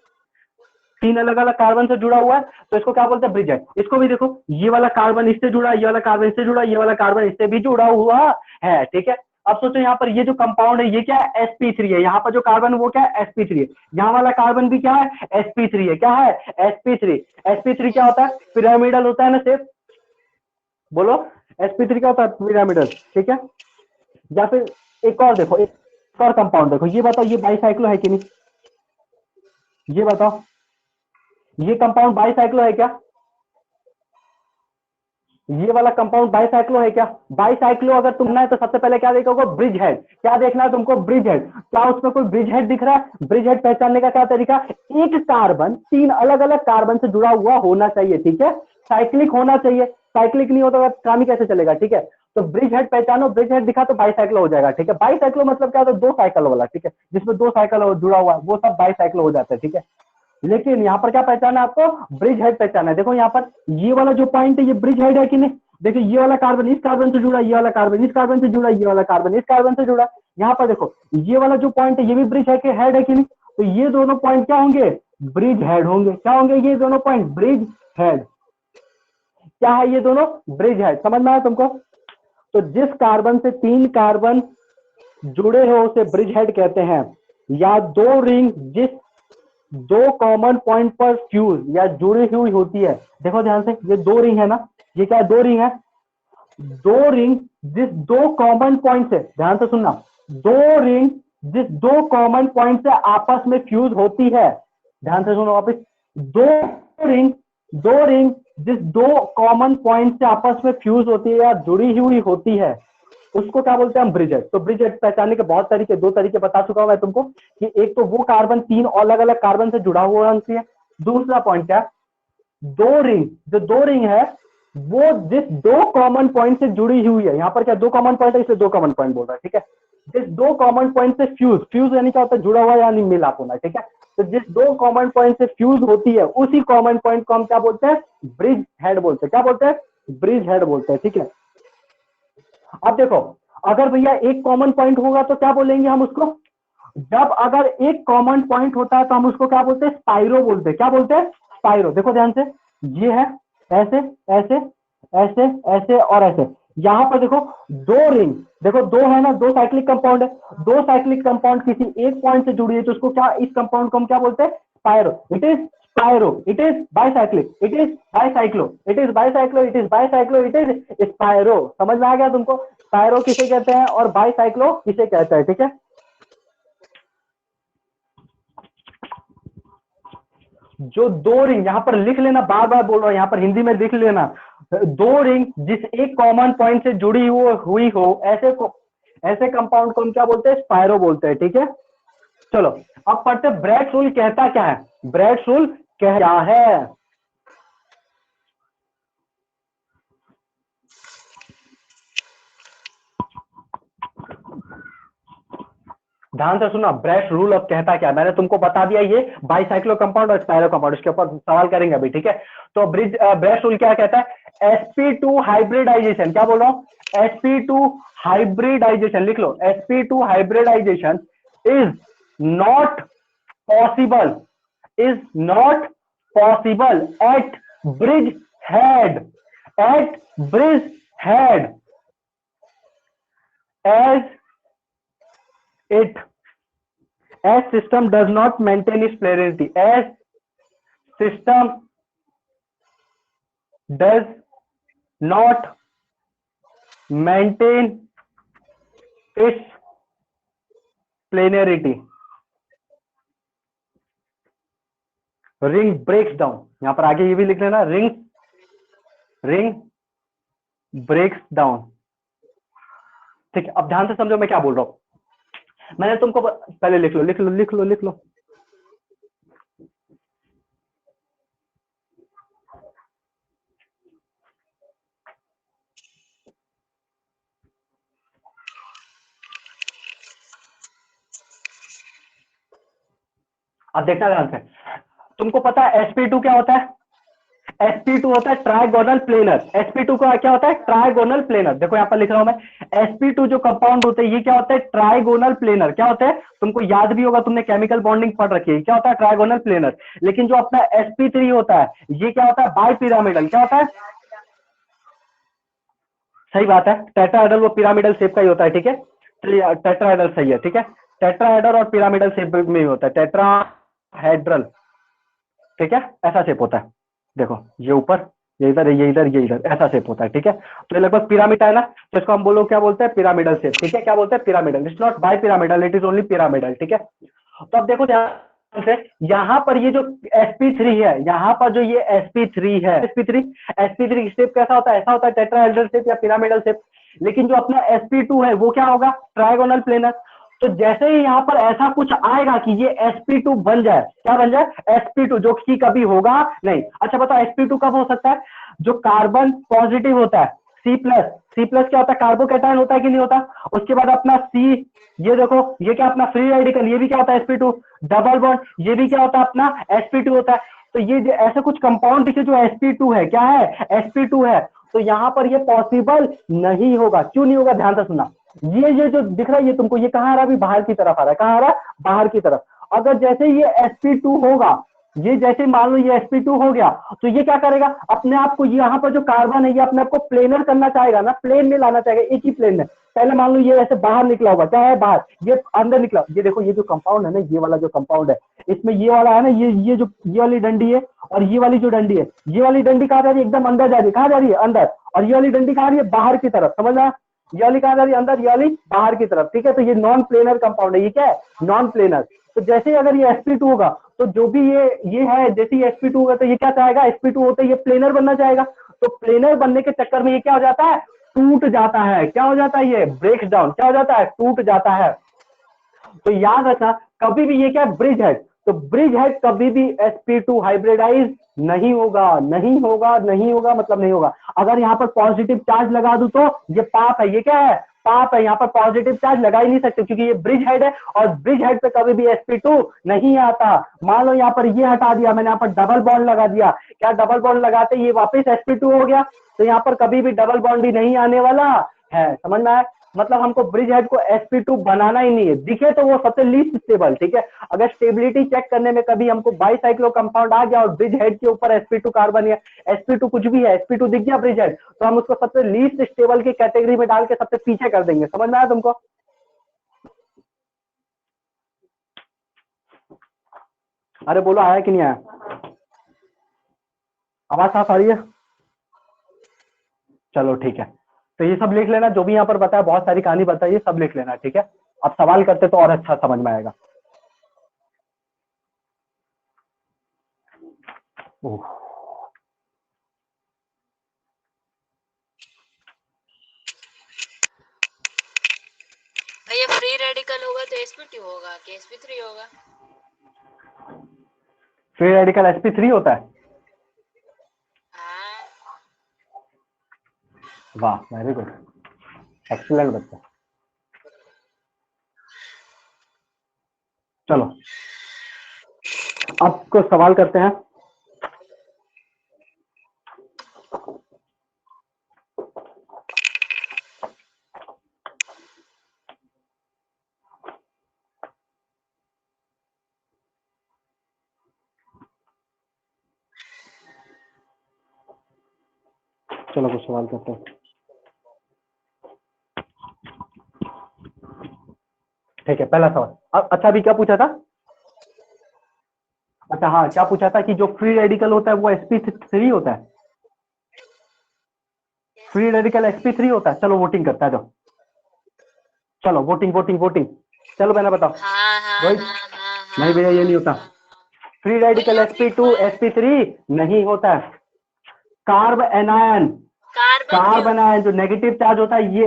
3 अलग अलग कार्बन से जुड़ा हुआ है, तो इसको क्या बोलते हैं? Bridge head. इसको भी देखो, ये वाला कार्बन इससे जुड़ा, ये वाला कार्बन इससे जुड़ा, ये वाला कार्बन इससे भी जुड़ा हुआ है, ठीक है। अब सोचो यहाँ पर ये जो कंपाउंड है ये क्या है? sp3 है। यहाँ पर जो कार्बन है वो क्या है? sp3 है। यहाँ वाला कार्बन भी क्या है? sp3 है। क्या है? sp3। sp3 क्या होता है? पिरामिडल होता है ना शेप। बोलो, sp3 क्या होता है? पिरामिडल, ठीक है। या फिर एक और देखो, एक और कंपाउंड देखो, ये बताओ ये बाईसाइक्लो है कि नहीं? ये बताओ, ये कंपाउंड बाईसाइक्लो है क्या? ये वाला कंपाउंड बाईसाइक्लो है क्या? बाईसाइक्लो अगर तुमने है तो सबसे पहले क्या देखोगे? Bridge head. क्या देखना है तुमको? Bridge head. क्या उसमें कोई ब्रिज हेड दिख रहा है? ब्रिज हेड पहचानने का क्या तरीका? एक कार्बन 3 अलग अलग कार्बन से जुड़ा हुआ होना चाहिए, ठीक है। साइक्लिक होना चाहिए। साइक्लिक नहीं होता तो काम ही कैसे चलेगा, ठीक है। तो ब्रिज हेड पहचानो, ब्रिज हेड दिखा तो बाईसाइक्लो हो जाएगा, ठीक है। बाईसाइक्लो मतलब क्या होता है, 2 साइकिल वाला, ठीक है, जिसमें 2 साइकिल जुड़ा हुआ है वो सब बाईसाइक्लो हो जाता है, ठीक है। लेकिन यहाँ पर क्या पहचाना है आपको, ब्रिज हेड पहचाना है। देखो यहाँ पर ये वाला जो पॉइंट है ये ब्रिज हेड है कि नहीं, देखो ये वाला कार्बन इस कार्बन से जुड़ा, ये वाला कार्बन इस कार्बन से जुड़ा, ये वाला कार्बन इस कार्बन से जुड़ा। यहाँ पर देखो ये वाला जो पॉइंट है ये भी ब्रिज हेड है कि नहीं, तो ये दोनों पॉइंट क्या होंगे, ब्रिज हेड होंगे। क्या होंगे ये दोनों पॉइंट, ब्रिज हेड। क्या है ये दोनों, ब्रिज हेड। समझ में आया तुमको। तो जिस कार्बन से 3 कार्बन जुड़े हो उसे ब्रिज हेड कहते हैं। या 2 रिंग जिस 2 कॉमन पॉइंट पर फ्यूज या जुड़ी हुई होती है। देखो ध्यान से, ये 2 रिंग है ना, ये क्या है, 2 रिंग है। 2 रिंग जिस 2 कॉमन पॉइंट से, ध्यान से सुनना, 2 रिंग जिस 2 कॉमन पॉइंट से आपस में फ्यूज होती है। ध्यान से सुनो वापिस, 2 रिंग जिस 2 कॉमन पॉइंट से आपस में फ्यूज होती है या जुड़ी हुई होती है उसको क्या बोलते हैं हम, ब्रिज हेड। तो ब्रिज हेड पहचानने के बहुत तरीके, 2 तरीके बता चुका हूं मैं तुमको, कि एक तो वो कार्बन 3 अलग अलग कार्बन से जुड़ा हुआ होती है। दूसरा पॉइंट क्या, 2 रिंग, जो 2 रिंग है वो जिस 2 कॉमन पॉइंट से जुड़ी हुई है। यहाँ पर क्या 2 कॉमन पॉइंट है, इसलिए 2 कॉमन पॉइंट बोल रहा है, ठीक है। जिस 2 कॉमन पॉइंट से फ्यूज यानी क्या होता है, जुड़ा हुआ यानी मिलाप होना, ठीक है। तो जिस 2 कॉमन पॉइंट से फ्यूज होती है उसी कॉमन पॉइंट को हम क्या बोलते हैं, ब्रिज हेड बोलते हैं। क्या बोलते हैं, ब्रिज हेड बोलते हैं, ठीक है। अब देखो, अगर भैया एक कॉमन पॉइंट होगा तो क्या बोलेंगे हम उसको, जब अगर एक कॉमन पॉइंट होता है तो हम उसको क्या बोलते हैं, स्पाइरो बोलते हैं। क्या बोलते हैं, स्पाइरो। देखो ध्यान से, ये है ऐसे ऐसे ऐसे ऐसे और ऐसे। यहां पर देखो 2 रिंग, देखो 2 है ना, 2 साइक्लिक कंपाउंड है। 2 साइक्लिक कंपाउंड किसी एक पॉइंट से जुड़ी है तो उसको क्या, इस कंपाउंड को हम क्या बोलते हैं, spiro. It is spiro, it is bicyclic, it is bicyclo, it is bicyclo, it is bicyclo, it is spiro. समझ में आ गया तुमको, स्पाइरो किसे कहते हैं और बाइसाइक्लो किसे कहते हैं, ठीक है। जो 2 रिंग, यहां पर लिख लेना, बार बार बोल रहा हूं, यहां पर हिंदी में लिख लेना, 2 रिंग जिस एक कॉमन पॉइंट से जुड़ी हुई हो ऐसे कंपाउंड को हम क्या बोलते हैं, स्पाइरो बोलते हैं, ठीक है। चलो अब पढ़ते, ब्रैड्स रूल कहता क्या है, ब्रैड्स रूल क्या है। ध्यान से सुना, ब्रैड्स रूल अब कहता क्या, मैंने तुमको बता दिया ये बाइसाइक्लो कंपाउंड और स्पाइरो कंपाउंड, इसके ऊपर सवाल करेंगे अभी, ठीक है। तो ब्रैड्स रूल क्या कहता है, sp2 हाइब्रिडाइजेशन, क्या बोल रहा हूं, sp2 हाइब्रिडाइजेशन, लिख लो, sp2 hybridisation is not possible, is not possible at bridge head, at bridge head, as it as system does not maintain its polarity, as system does not maintain its planarity, ring breaks down। यहां पर आगे ये भी लिख लेना, ring breaks down, ठीक है। अब ध्यान से समझो मैं क्या बोल रहा हूं, मैंने तुमको पहले लिख लो लिख लो लिख लो लिख लो, अब देखना ध्यान से। तुमको पता है sp2 क्या होता है, sp2 होता है ट्राइगोनल प्लेनर। sp2 का क्या होता है, ट्राइगोनल प्लेनर। देखो यहाँ पर लिख रहा हूं मैं, sp2 जो कंपाउंड होते हैं ये क्या होता है, ट्राइगोनल प्लेनर। क्या होता है, तुमको याद भी होगा, तुमने केमिकल बॉन्डिंग पढ़ रखी है, क्या होता है, ट्राइगोनल प्लेनर। लेकिन जो अपना sp3 होता है ये क्या होता है, बाई पिरामिडल। क्या होता है, सही बात है, टेट्राहेड्रल वो पिरामिडल शेप का ही होता है, ठीक है। टेट्राहेड्रल सही है, ठीक है, टेट्राहेड्रल और पिरामिडल शेप में ही होता है, टेट्राहेड्रल, ठीक है, ऐसा शेप होता है। देखो ये ऊपर, ये इधर, ये इधर, ये इधर, ऐसा शेप होता है, ठीक है। तो ये लगभग पिरामिड है ना, तो इसको हम बोलो क्या बोलते हैं, पिरामिडल शेप, ठीक है। क्या बोलते हैं, pyramidal. It's not bi pyramidal, it is only pyramidal, ठीक है। तो अब देखो ध्यान से, यहाँ पर ये जो sp3 है, यहाँ पर जो ये sp3 है, sp3 शेप कैसा होता है, ऐसा होता है, टेट्राहेड्रल शेप या पिरामिडल शेप। लेकिन जो अपना sp2 है वो क्या होगा, ट्राइगोनल प्लेनर। तो जैसे ही यहाँ पर ऐसा कुछ आएगा कि ये sp2 बन जाए, क्या बन जाए, sp2, जो कि कभी होगा नहीं। अच्छा बताओ sp2 कब हो सकता है, जो कार्बन पॉजिटिव होता है, सी प्लस क्या होता है, कार्बोकैटायन होता है कि नहीं होता। उसके बाद अपना सी, ये देखो ये क्या अपना फ्री रेडिकल, ये भी क्या होता है sp2, डबल बॉन्ड, ये भी क्या होता है अपना sp2 होता है। तो ये ऐसे कुछ कंपाउंड दिखे जो sp2 है, क्या है sp2 है, तो यहाँ पर ये पॉसिबल नहीं होगा। क्यों नहीं होगा, ध्यान से सुनना। ये जो दिख रहा है ये तुमको, ये कहाँ आ रहा है, अभी बाहर की तरफ आ रहा है, कहाँ आ रहा है, बाहर की तरफ। अगर जैसे ये sp2 होगा, ये जैसे मान लो ये sp2 हो गया, तो ये क्या करेगा, अपने आप को यहाँ पर जो कार्बन है ये अपने आप को प्लेनर करना चाहेगा ना, प्लेन में लाना चाहेगा, एक ही प्लेन में। पहले मान लो ये ऐसे बाहर निकला होगा, क्या है बाहर, ये अंदर निकला। ये देखो ये जो कंपाउंड है ना, ये वाला जो कंपाउंड है, इसमें ये वाला है ना, ये जो ये वाली डंडी है और ये वाली जो डंडी है, ये वाली डंडी कहाँ जा रही है, एकदम अंदर जा रही है, कहाँ जा रही है, अंदर। और ये वाली डंडी कहाँ आ रही है, बाहर की तरफ, समझ रहा। ये वाली कहाँ जा रही है, अंदर, ये वाली बाहर की तरफ, ठीक है। तो ये नॉन प्लेनर कंपाउंड है, ये क्या है, नॉन प्लेनर। तो जैसे ही अगर ये sp2 होगा, तो जो भी ये है, जैसे ये sp2 होगा तो ये क्या चाहेगा, sp2 होते ये प्लेनर बनना चाहेगा। तो प्लेनर बनने के चक्कर में ये क्या हो जाता है, टूट जाता है। क्या हो जाता है, ये ब्रेक्स डाउन, क्या हो जाता है, टूट जाता है। तो याद रखना कभी भी ये क्या ब्रिज हेड, तो ब्रिज हेड कभी भी sp2 हाइब्रिडाइज नहीं होगा, नहीं होगा, नहीं होगा, मतलब नहीं होगा। अगर यहाँ पर पॉजिटिव चार्ज लगा दूं तो ये पाप है, ये क्या है, पाप है। यहाँ पर पॉजिटिव चार्ज लगा ही नहीं सकते क्योंकि ये ब्रिज हेड है और ब्रिज हेड पे कभी भी sp2 नहीं आता। मान लो यहाँ पर ये हटा दिया मैंने, यहाँ पर डबल बॉन्ड लगा दिया, क्या डबल बॉन्ड लगाते ये वापस sp2 हो गया, तो यहाँ पर कभी भी डबल बॉन्ड ही नहीं आने वाला है, समझ में आया। मतलब हमको ब्रिज हेड को sp2 बनाना ही नहीं है, दिखे तो वो सबसे लीस्ट स्टेबल, ठीक है। अगर स्टेबिलिटी चेक करने में कभी हमको बाईसाइक्लो कंपाउंड आ गया और ब्रिज हेड के ऊपर sp2 कार्बन या sp2 कुछ भी है, sp2 दिख गया ब्रिज हेड, तो हम उसको सबसे लीस्ट स्टेबल की कैटेगरी में डाल के सबसे पीछे कर देंगे। समझ में आया तुमको। अरे बोलो आया कि नहीं आया, आवाज साफ आ रही है, चलो ठीक है। तो ये सब लिख लेना, जो भी यहाँ पर बताया, बहुत सारी कहानी बताई, ये सब लिख लेना, ठीक है। अब सवाल करते तो और अच्छा समझ में आएगा। भैया फ्री रेडिकल होगा तो sp2 होगा कि sp3 होगा। फ्री रेडिकल sp3 होता है। हाँ। वाह वेरी गुड, एक्सीलेंट बच्चा। चलो अब कुछ सवाल करते हैं। चलो कुछ सवाल करते हैं, ठीक है। पहला सवाल, अच्छा अभी क्या पूछा था, अच्छा हाँ क्या पूछा था कि जो फ्री रेडिकल होता है वो sp3 होता है, फ्री रेडिकल sp3 होता है। चलो वोटिंग करता है, जो चलो वोटिंग वोटिंग वोटिंग, चलो मैंने बताओ। हाँ हाँ रोहित, हाँ नहीं भैया ये नहीं होता, फ्री रेडिकल sp2 sp3 नहीं होता है। कार्ब एनायन, कार्ब एनायन जो नेगेटिव चार्ज होता है ये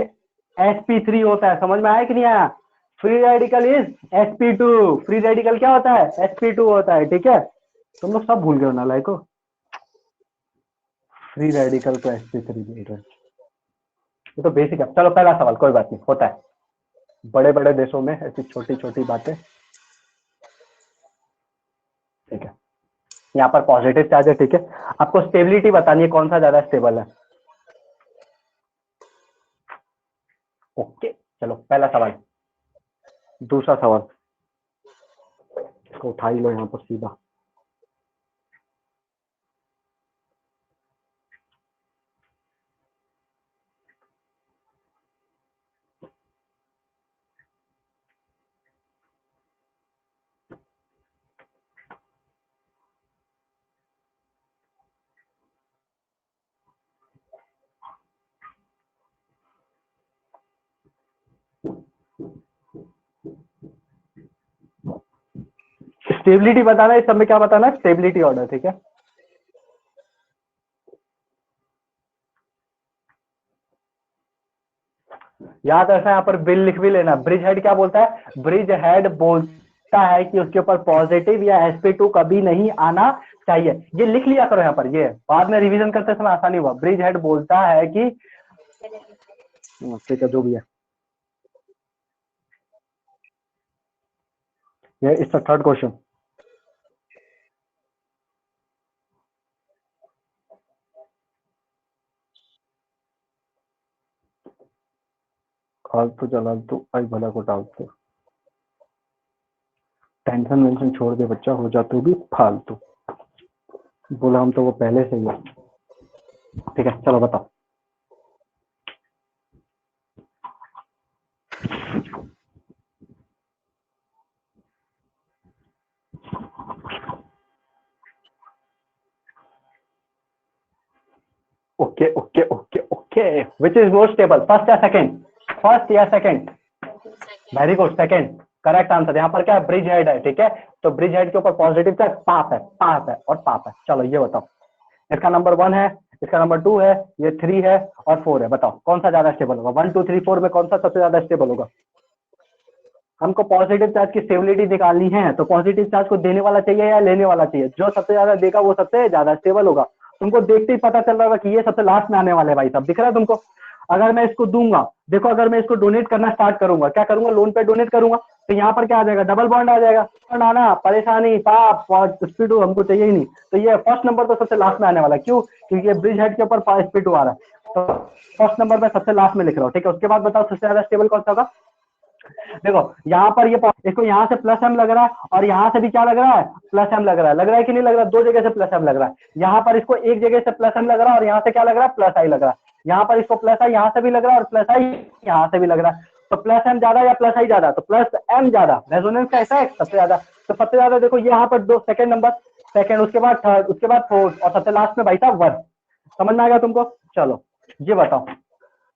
sp3 होता है। समझ में आया कि नहीं आया, free radical is sp2, free radical क्या होता है, sp2 होता है, ठीक है। तुम लोग सब भूल गए हो ना लाइक, फ्री रेडिकल को sp3 बोल रहे हैं, ये तो बेसिक है। चलो पहला सवाल, कोई बात नहीं, होता है बड़े बड़े देशों में ऐसी छोटी छोटी बातें, ठीक है। यहाँ पर पॉजिटिव चार्ज है, ठीक है। आपको स्टेबिलिटी बतानी है, कौन सा ज्यादा स्टेबल है। ओके चलो पहला सवाल। दूसरा सवाल, इसको उठा ही लो यहाँ पर सीधा। स्टेबिलिटी बताना है, इस सब में क्या बताना है, स्टेबिलिटी ऑर्डर, ठीक है। याद रखना, यहाँ पर बिल लिख भी लेना। ब्रिज हेड क्या बोलता है, ब्रिज हेड बोलता है कि उसके ऊपर पॉजिटिव या sp2 कभी नहीं आना चाहिए। ये लिख लिया करो यहाँ पर, ये बाद में रिवीजन करते समय आसानी हुआ। ब्रिज हेड बोलता है कि ठीक है, जो भी है। ये इसका थर्ड क्वेश्चन। फालतू जलालतू आई भला को टालतू, टेंशन वेंशन छोड़ दे बच्चा, हो जा तू भी फालतू। बोला हम तो वो पहले से ही है। ठीक है, चलो बताओ। Okay okay okay okay, which is more stable, first या सेकंड? फर्स्ट या second? Second. Very good, second correct answer. यहाँ पर क्या है, ब्रिज हेड है, ठीक है। तो ब्रिज हेड के ऊपर पॉजिटिव क्या, पाप है, पाप है और पाप है। चलो ये बताओ, इसका नंबर 1 है, इसका नंबर 2 है, ये 3 है और 4 है। बताओ कौन सा ज्यादा स्टेबल होगा, 1 2 3 4 में कौन सा सबसे ज्यादा स्टेबल होगा? हमको पॉजिटिव चार्ज की स्टेबिलिटी निकालनी है, तो पॉजिटिव चार्ज को देने वाला चाहिए या लेने वाला चाहिए? जो सबसे ज्यादा देगा वो सबसे ज्यादा स्टेबल होगा। तुमको देखते ही पता चल रहा होगा कि ये सबसे लास्ट में आने वाले भाई साहब, दिख रहा है तुमको? अगर मैं इसको दूंगा, देखो अगर मैं इसको डोनेट करना स्टार्ट करूंगा, क्या करूंगा, लोन पे डोनेट करूंगा, तो यहाँ पर क्या आ जाएगा, डबल बॉन्ड आ जाएगा। बॉन्ड आना, परेशानी, पाप, स्पीड हमको चाहिए ही नहीं। तो ये फर्स्ट नंबर तो सबसे लास्ट में आने वाला है। क्यों? क्योंकि ये ब्रिज हेड के ऊपर स्पीड आ रहा है, तो फर्स्ट नंबर में सबसे लास्ट में लिख रहा हूँ, ठीक है। उसके बाद बताओ सबसे ज्यादा स्टेबल कौन सा होगा? देखो यहाँ पर ये इसको यहाँ से प्लस एम लग रहा है और यहाँ से भी क्या लग रहा है, प्लस एम लग रहा है कि नहीं लग रहा है? दो जगह से प्लस एम लग रहा है। यहाँ पर इसको एक जगह से प्लस एम लग रहा है और यहाँ से क्या लग रहा है, प्लस आई लग रहा है। यहाँ पर इसको प्लस आई यहाँ से भी लग रहा है और प्लस आई यहाँ से भी लग रहा है। तो प्लस एम ज्यादा या प्लस आई ज्यादा? तो प्लस एम ज्यादा, रेजोनेंस का ऐसा है सबसे ज्यादा। तो सबसे ज्यादा देखो ये यहाँ पर दो, सेकंड नंबर, सेकंड, उसके बाद थर्ड, उसके बाद फोर्थ और सबसे लास्ट में भाई साहब 1। समझ में आ गया तुमको? चलो ये बताओ,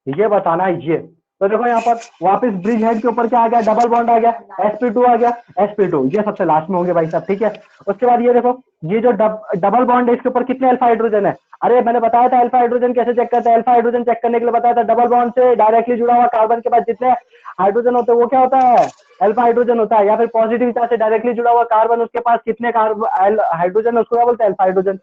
ये बताना है ये। तो देखो यहाँ पर वापस ब्रिज हेड के ऊपर क्या आ गया, डबल बॉन्ड आ गया, sp2 आ गया, sp2 ये सबसे लास्ट में होंगे भाई साहब, ठीक है। उसके बाद ये देखो, ये जो डबल बॉन्ड है इसके ऊपर कितने अल्फा हाइड्रोजन है? अरे मैंने बताया था अल्फा हाइड्रोजन कैसे चेक करते हैं, अल्फा हाइड्रोजन चेक करने के लिए बताया था, डबल बॉन्ड से डायरेक्टली जुड़ा हुआ कार्बन के पास जितने हाइड्रोजन होते हैं वो क्या होता है, अल्फा हाइड्रोजन होता है। या फिर पॉजिटिव चार्ज से डायरेक्टली जुड़ा हुआ कार्बन, उसके पास कितने हाइड्रोजन है, उसको क्या बोलते हैं, अल्फा हाइड्रोजन।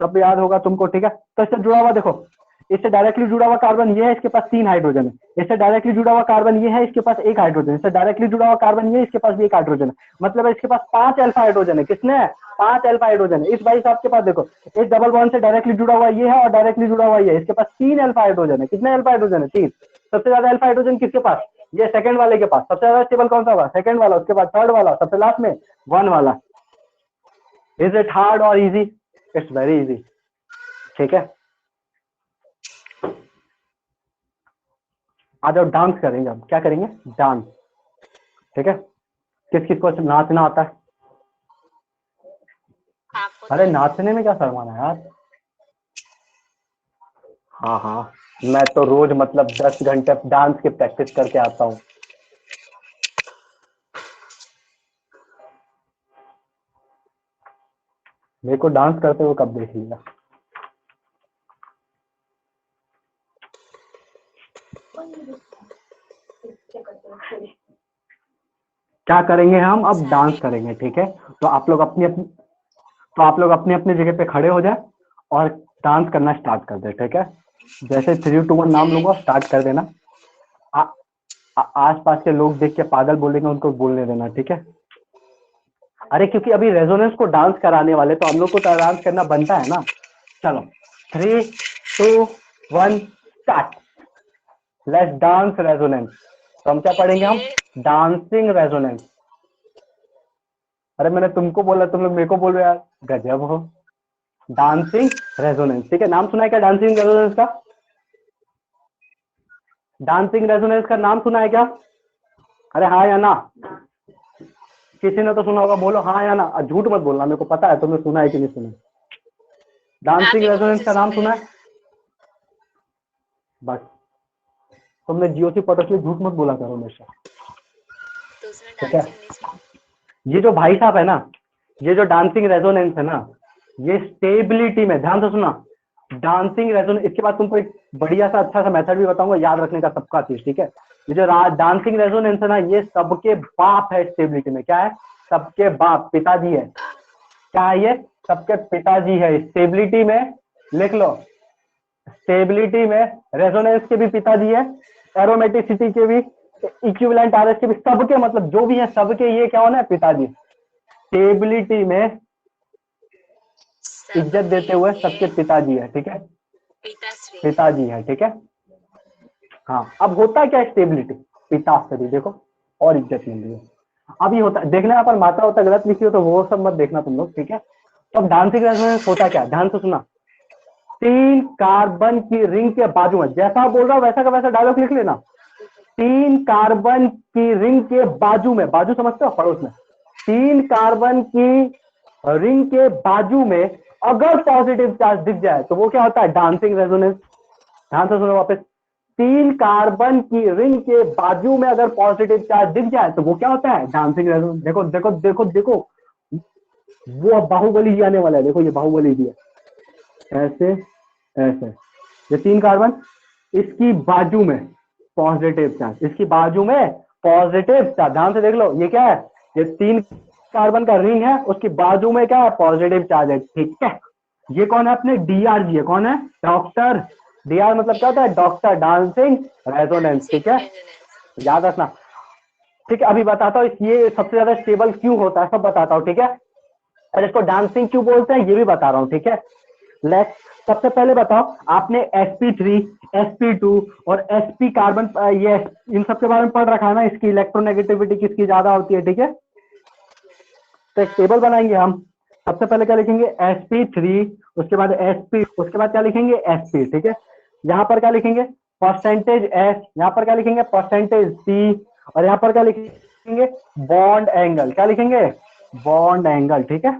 सब याद होगा तुमको, ठीक है। तो इससे जुड़ा हुआ देखो, इससे डायरेक्टली जुड़ा हुआ कार्बन ये है, इसके पास 3 हाइड्रोजन है। इससे डायरेक्टली जुड़ा हुआ कार्बन ये है, इसके पास 1 हाइड्रोजन। इससे डायरेक्टली जुड़ा हुआ कार्बन ये, इसके पास भी 1 हाइड्रोजन है। मतलब इसके पास 5 अल्फा हाइड्रोजन है। किसने? 5 अल्फा हाइड्रोजन है। इस भाई साहब के पास देखो, इस डबल बॉन्ड से डायरेक्टली जुड़ा हुआ ये है और डायरेक्टली जुड़ा हुआ ये है, इसके पास 3 अल्फा हाइड्रोजन है। कितने अल्फा हाइड्रोजन है? 3। सबसे ज्यादा अल्फा हाइड्रोजन किसके पास? ये सेकंड वाले के पास। सबसे ज्यादा स्टेबल कौन सा होगा? सेकंड वाला, उसके बाद थर्ड वाला, सबसे लास्ट में 1 वाला। इज इट हार्ड और इजी? इट्स वेरी इजी, ठीक है। आ जाओ, डांस करेंगे हम। क्या करेंगे? डांस, ठीक है। किस किस को नाचना आता है? आपको तो अरे आता है। नाचने में क्या शर्माना है यार। हाँ हाँ, मैं तो रोज मतलब 10 घंटे डांस की प्रैक्टिस करके आता हूँ। मेरे को डांस करते हुए कब देख लिया? क्या करेंगे हम? अब डांस शादी। करेंगे, ठीक है। तो आप लोग अपनी अपनी तो आप लोग अपनी अपनी जगह पे खड़े हो जाए और डांस करना स्टार्ट कर दे, ठीक है। जैसे 3 2 1 नाम लूंगा, स्टार्ट कर देना। आसपास के लोग देख के पागल बोलेंगे, उनको बोलने देना, ठीक है। अरे क्योंकि अभी रेजोनेंस को डांस कराने वाले, तो हम लोग को तो डांस करना बनता है ना। चलो 3 2 1 स्टार्ट। Let's dance resonance. तो हम क्या पढ़ेंगे? हम ये डांसिंग रेजोनेंस। अरे मैंने तुमको बोला, तुम लोग मेरे को बोल रहे हो यार, गजब हो। डांसिंग रेजोनेंस, ठीक है। नाम सुना है क्या डांसिंग रेजोनेंस का? डांसिंग रेजोनेंस का नाम सुना है क्या? अरे हाँ या ना? किसी ने तो सुना होगा, बोलो हाँ या ना। झूठ मत बोलना, मेरे को पता है तुमने सुना है कि नहीं सुना। डांसिंग नाती को रेजोनेंस मुझे का नाम सुने सुना हैं। है? बस तुमने जियो की पटोस में झूठ मत बोला करो हमेशा, तो उसने ठीक है। डांसिंग नहीं सुनी। ये जो भाई साहब है ना, ये जो डांसिंग रेजोनेंस है ना, ये स्टेबिलिटी में, ध्यान से सुना, डांसिंग रेजोनेंस। इसके बाद तुमको एक बढ़िया सा अच्छा सा मेथड भी बताऊंगा याद रखने का सबका चीज, ठीक है। ये जो डांसिंग रेजोनेंस है ना, ये सबके बाप है स्टेबिलिटी में। क्या है? सबके बाप, पिताजी है। क्या है ये? सबके पिताजी है स्टेबिलिटी में। लिख लो, स्टेबिलिटी में रेजोनेंस के भी पिताजी है, एरोमेटिसिटी के भी, इक्विवेलेंट आरएस के भी, सबके मतलब जो भी है सबके ये क्या होना है, पिताजी। स्टेबिलिटी में इज्जत देते हुए सबके पिताजी है, ठीक है, पिताजी है, ठीक है। हाँ, अब होता क्या है स्टेबिलिटी, पिताश्री, देखो और इज्जत मिल रही है। अब ये होता है, देखना यहाँ पर मात्रा होता गलत लिखी हो तो वो सब मत देखना तुम लोग, ठीक है। तो अब डांसिंग रेजोनेंस होता क्या, ध्यान से सुना। 3 कार्बन की रिंग के बाजू में, जैसा बोल रहा हूं वैसा का वैसा डायलॉग लिख लेना। 3 कार्बन की रिंग के बाजू में, बाजू समझते हो, पड़ोस में, 3 कार्बन की रिंग के बाजू में अगर पॉजिटिव चार्ज दिख जाए तो वो क्या होता है, डांसिंग रेजोनेंस। ध्यान से सुनो वापस, 3 कार्बन की रिंग के बाजू में अगर पॉजिटिव चार्ज दिख जाए तो वो क्या होता है, डांसिंग रेजोनेंस। देखो देखो देखो देखो, वो बाहुबली जी आने वाला है, देखो ये बाहुबली जी है, ऐसे ऐसे, ये 3 कार्बन, इसकी बाजू में पॉजिटिव चार्ज, इसकी बाजू में पॉजिटिव चार्ज, ध्यान से देख लो, ये क्या है, ये 3 कार्बन का रिंग है, उसकी बाजू में क्या है, पॉजिटिव चार्ज है, ठीक है। ये कौन है, अपने डीआर जी है, कौन है, डॉक्टर। डीआर मतलब क्या होता है, डॉक्टर डांसिंग रेजोनेंस, ठीक है, याद रखना। ठीक है, अभी बताता हूँ ये सबसे ज्यादा स्टेबल क्यों होता है, सब बताता हूँ, ठीक है। और इसको डांसिंग क्यों बोलते हैं ये भी बता रहा हूँ, ठीक है। लेट सबसे पहले बताओ, आपने sp3, sp2 और sp कार्बन, ये इन सब के बारे में पढ़ रखा है ना, इसकी इलेक्ट्रोनेगेटिविटी किसकी ज्यादा होती है, ठीक है। तो एक टेबल बनाएंगे हम, सबसे पहले क्या लिखेंगे, sp3, उसके बाद sp, उसके बाद क्या लिखेंगे, sp, ठीक है। यहाँ पर क्या लिखेंगे, परसेंटेज s, यहाँ पर क्या लिखेंगे, परसेंटेज p, और यहाँ पर क्या लिखेंगे, बॉन्ड एंगल, क्या लिखेंगे, बॉन्ड एंगल, ठीक है।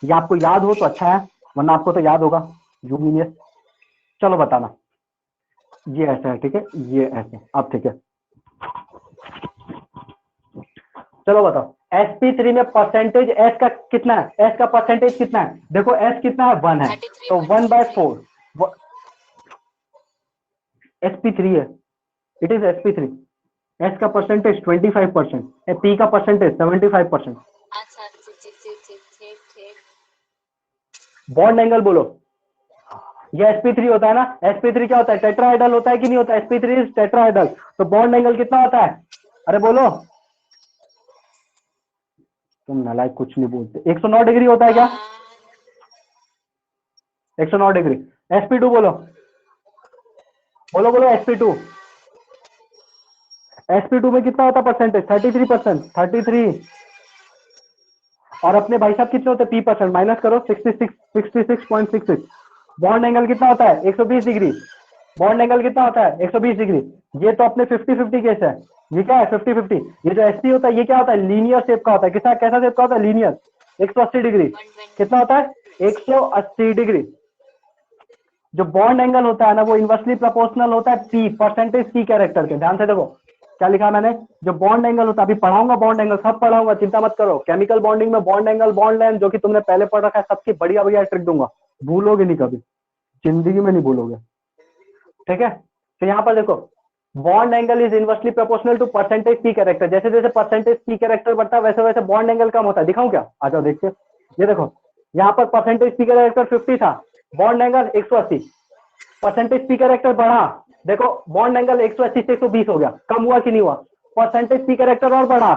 ये आपको याद हो तो अच्छा है, वरना आपको तो याद होगा, यूमिनियस। चलो बताना, ये ऐसा है, ठीक है, ये ऐसे, अब ठीक है। चलो बताओ, sp3 में परसेंटेज s का कितना है, s का परसेंटेज कितना है, देखो s कितना है, 1 है, तो 1/4 sp3 है, इट इज sp3। s का परसेंटेज 25%, p का परसेंटेज 75%। बॉन्ड एंगल बोलो, ये sp3 होता है ना, sp3 क्या होता है, टेट्राहेड्रल होता है कि नहीं होता है, sp3 इज टेट्राहेड्रल, तो बॉन्ड एंगल कितना होता है, अरे बोलो, तुम नालायक कुछ नहीं बोलते, 109 डिग्री होता है क्या, 109 डिग्री। sp2 बोलो, बोलो बोलो, sp2, sp2 में कितना होता है परसेंटेज, 33%, 33। और अपने भाई साहब कितने होते हैं, p%, माइनस करो, 66, 66.66। बॉन्ड एंगल कितना होता है, 120 डिग्री। बॉन्ड एंगल कितना होता है, 120 डिग्री। ये तो अपने 50-50 केस है, ये क्या है, 50-50। ये जो sp होता है ये क्या होता है, लीनियर शेप का होता है, किसा कैसा शेप का होता है, लीनियर, 180 डिग्री। कितना होता है, 180 डिग्री। जो बॉन्ड एंगल होता है ना वो इनवर्सली प्रोपोर्शनल होता है p, परसेंटेज p कैरेक्टर के। ध्यान से देखो क्या लिखा मैंने, जो बॉन्ड एंगल होता है, अभी पढ़ाऊंगा बॉन्ड एंगल, सब पढ़ाऊंगा, चिंता मत करो। केमिकल बॉन्डिंग में बॉन्ड एंगल, बॉन्ड लेंथ, जो कि तुमने पहले पढ़ रखा है, सबकी बढ़िया बढ़िया ट्रिक दूंगा, भूलोगे नहीं कभी, जिंदगी में नहीं भूलोगे, ठीक है। तो यहाँ पर देखो, bond angle is inversely proportional to percentage p character. जैसे जैसे परसेंटेज p कैरेक्टर बढ़ता है वैसे वैसे बॉन्ड एंगल कम होता है। दिखाऊं क्या, आ जाओ देखते। ये देखो, यहाँ पर परसेंटेज p कैरेक्टर 50 था, bond angle 180, percentage p character बढ़ा, देखो बॉन्ड एंगल 180 से 120 हो गया, कम हुआ कि नहीं हुआ, परसेंटेज p कैरेक्टर और बढ़ा,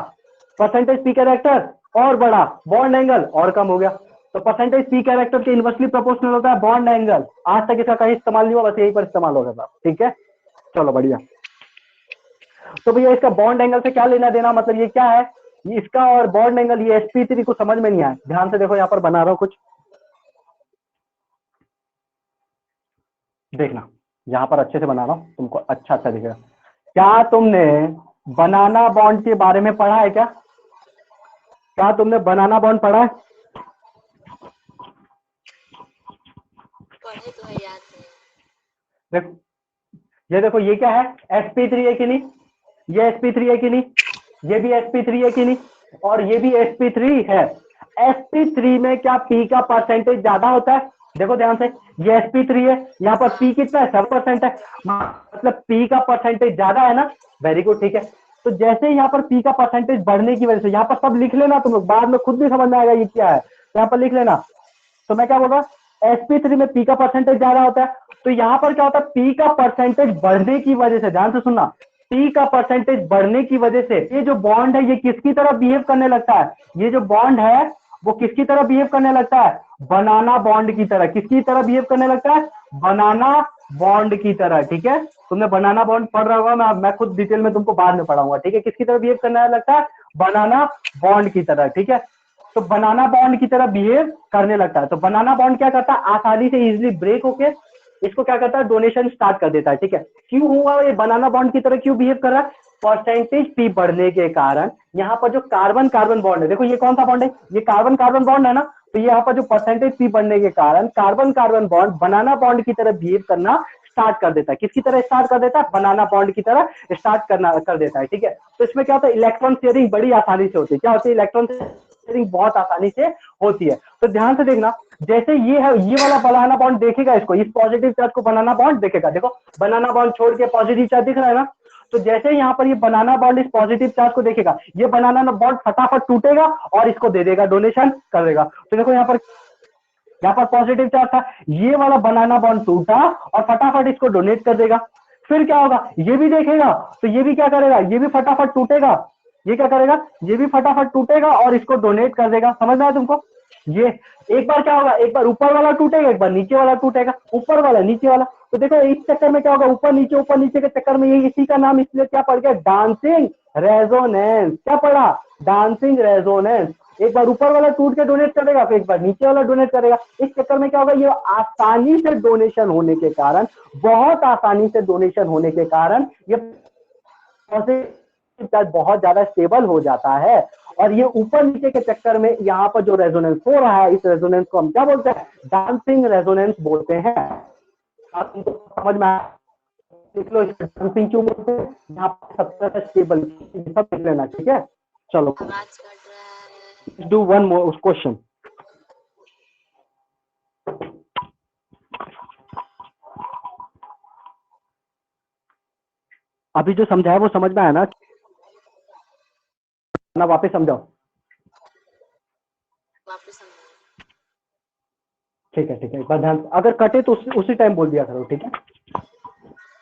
परसेंटेज p कैरेक्टर और बढ़ा, बॉन्ड एंगल और कम हो गया। तो परसेंटेज p कैरेक्टर के इनवर्सली प्रोपोर्शनल होता है बॉन्ड एंगल। आज तक इसका कहीं इस्तेमाल नहीं हुआ, बस यही पर इस्तेमाल होगा साहब, ठीक है। चलो बढ़िया। तो भैया इसका बॉन्ड एंगल से क्या लेना देना, मतलब ये क्या है, ये इसका और बॉन्ड एंगल, ये sp3 को समझ में नहीं आया। ध्यान से देखो, यहाँ पर बना रहा हूं कुछ, देखना, यहाँ पर अच्छे से बना रहा हूँ, तुमको अच्छा अच्छा दिखेगा। क्या तुमने बनाना बॉन्ड के बारे में पढ़ा है क्या, क्या तुमने बनाना बॉन्ड पढ़ा है, पढ़े तो है, याद है। देखो ये देखो, ये क्या है, sp3 है कि नहीं, ये sp3 है कि नहीं, ये भी sp3 है कि नहीं, और ये भी sp3 है। sp3 में क्या p का परसेंटेज ज्यादा होता है, देखो ध्यान से, ये sp3 है, यहाँ पर p कितना है, 7% है, मतलब p का परसेंटेज ज्यादा है ना, वेरी गुड, ठीक है। तो जैसे ही यहाँ पर p का परसेंटेज बढ़ने की वजह से, यहाँ पर सब लिख लेना तुम लोग, बाद में खुद भी समझ में आएगा ये क्या है, तो यहाँ पर लिख लेना। तो मैं क्या बोल रहा, sp3 में p का परसेंटेज ज्यादा होता है। तो यहाँ पर क्या होता है, p का परसेंटेज बढ़ने की वजह से, ध्यान से सुनना, p का परसेंटेज बढ़ने की वजह से ये जो बॉन्ड है ये किसकी तरह बिहेव करने लगता है, ये जो बॉन्ड है वो किसकी तरह बिहेव करने लगता है, बनाना बॉन्ड की तरह। किसकी तरह बिहेव करने लगता है, बनाना बॉन्ड की तरह। ठीक है, तुमने बनाना बॉन्ड पढ़ रहा होगा, मैं खुद डिटेल में तुमको बाद में पढ़ाऊंगा। ठीक है, किसकी तरह बिहेव करने लगता है, बनाना बॉन्ड की तरह। ठीक है, तो बनाना बॉन्ड की तरह बिहेव करने लगता है। तो बनाना बॉन्ड क्या करता है, आसानी से इजिली ब्रेक होके इसको क्या करता है, डोनेशन स्टार्ट कर देता है। ठीक है, क्यों हुआ ये बनाना बॉन्ड की तरह क्यों बिहेव कर रहा है, परसेंटेज पी बढ़ने के कारण यहाँ पर जो कार्बन कार्बन बॉन्ड है, देखो ये कौन सा बॉन्ड है, ये कार्बन कार्बन बॉन्ड है ना, तो यहाँ पर जो परसेंटेज पी बढ़ने के कारण कार्बन कार्बन बॉन्ड बनाना बॉन्ड की तरह बिहेव करना स्टार्ट कर देता है। किसकी तरह स्टार्ट कर देता है, बनाना बॉन्ड की तरह स्टार्ट करना कर देता है। ठीक है, तो इसमें क्या होता है, इलेक्ट्रॉन शेयरिंग बड़ी आसानी से होती है। क्या होती है, इलेक्ट्रॉन शेयरिंग बहुत आसानी से होती है। तो ध्यान से देखना, जैसे ये है, ये वाला बनाना बॉन्ड देखेगा इसको, इस पॉजिटिव चार्ज को बनाना बॉन्ड देखेगा, देखो बनाना बॉन्ड छोड़ के पॉजिटिव चार्ज दिख रहा है ना, तो जैसे यहाँ पर ये बनाना बॉन्ड इस पॉजिटिव चार्ज को देखेगा, ये बनाना बॉन्ड फटाफट टूटेगा और इसको दे देगा, डोनेशन कर देगा। तो देखो यहाँ पर पॉजिटिव चार्ज था, ये वाला बनाना बॉन्ड टूटा और फटाफट इसको डोनेट कर देगा। फिर क्या होगा, ये भी देखेगा, तो ये भी क्या करेगा, ये भी फटाफट टूटेगा, ये क्या करेगा, ये भी फटाफट टूटेगा और इसको डोनेट कर देगा। समझ में आया तुमको, ये एक बार क्या होगा, एक बार ऊपर वाला टूटेगा, एक बार नीचे वाला टूटेगा, ऊपर वाला नीचे वाला। तो देखो इस चक्कर में क्या होगा, ऊपर नीचे के चक्कर में, ये इसी का नाम इसलिए क्या पड़ गया, डांसिंग रेजोनेंस। क्या पड़ा, डांसिंग रेजोनेंस। एक बार ऊपर वाला टूट के डोनेट करेगा, फिर एक बार नीचे वाला डोनेट करेगा। इस चक्कर में क्या होगा, ये आसानी से डोनेशन होने के कारण, बहुत आसानी से डोनेशन होने के कारण ये चार्ज बहुत ज्यादा स्टेबल हो जाता है। और ये ऊपर नीचे के चक्कर में यहाँ पर जो रेजोनेंस हो रहा है, इस रेजोनेंस को हम क्या बोलते हैं, डांसिंग रेजोनेंस बोलते हैं। आप इनको समझ में आया, देख लो इसको डांसिंग क्यों बोलते हैं, यहाँ पर सबसे ज्यादा स्टेबल सब देख लेना। ठीक है, चलो आवाज कट रहा है। Do one more question. अभी जो समझाया वो समझ में आया ना वापस समझाओ। वापस समझाओ। ठीक है ठीक है, एक बार ध्यान, अगर कटे तो उसी टाइम बोल दिया करो। ठीक है,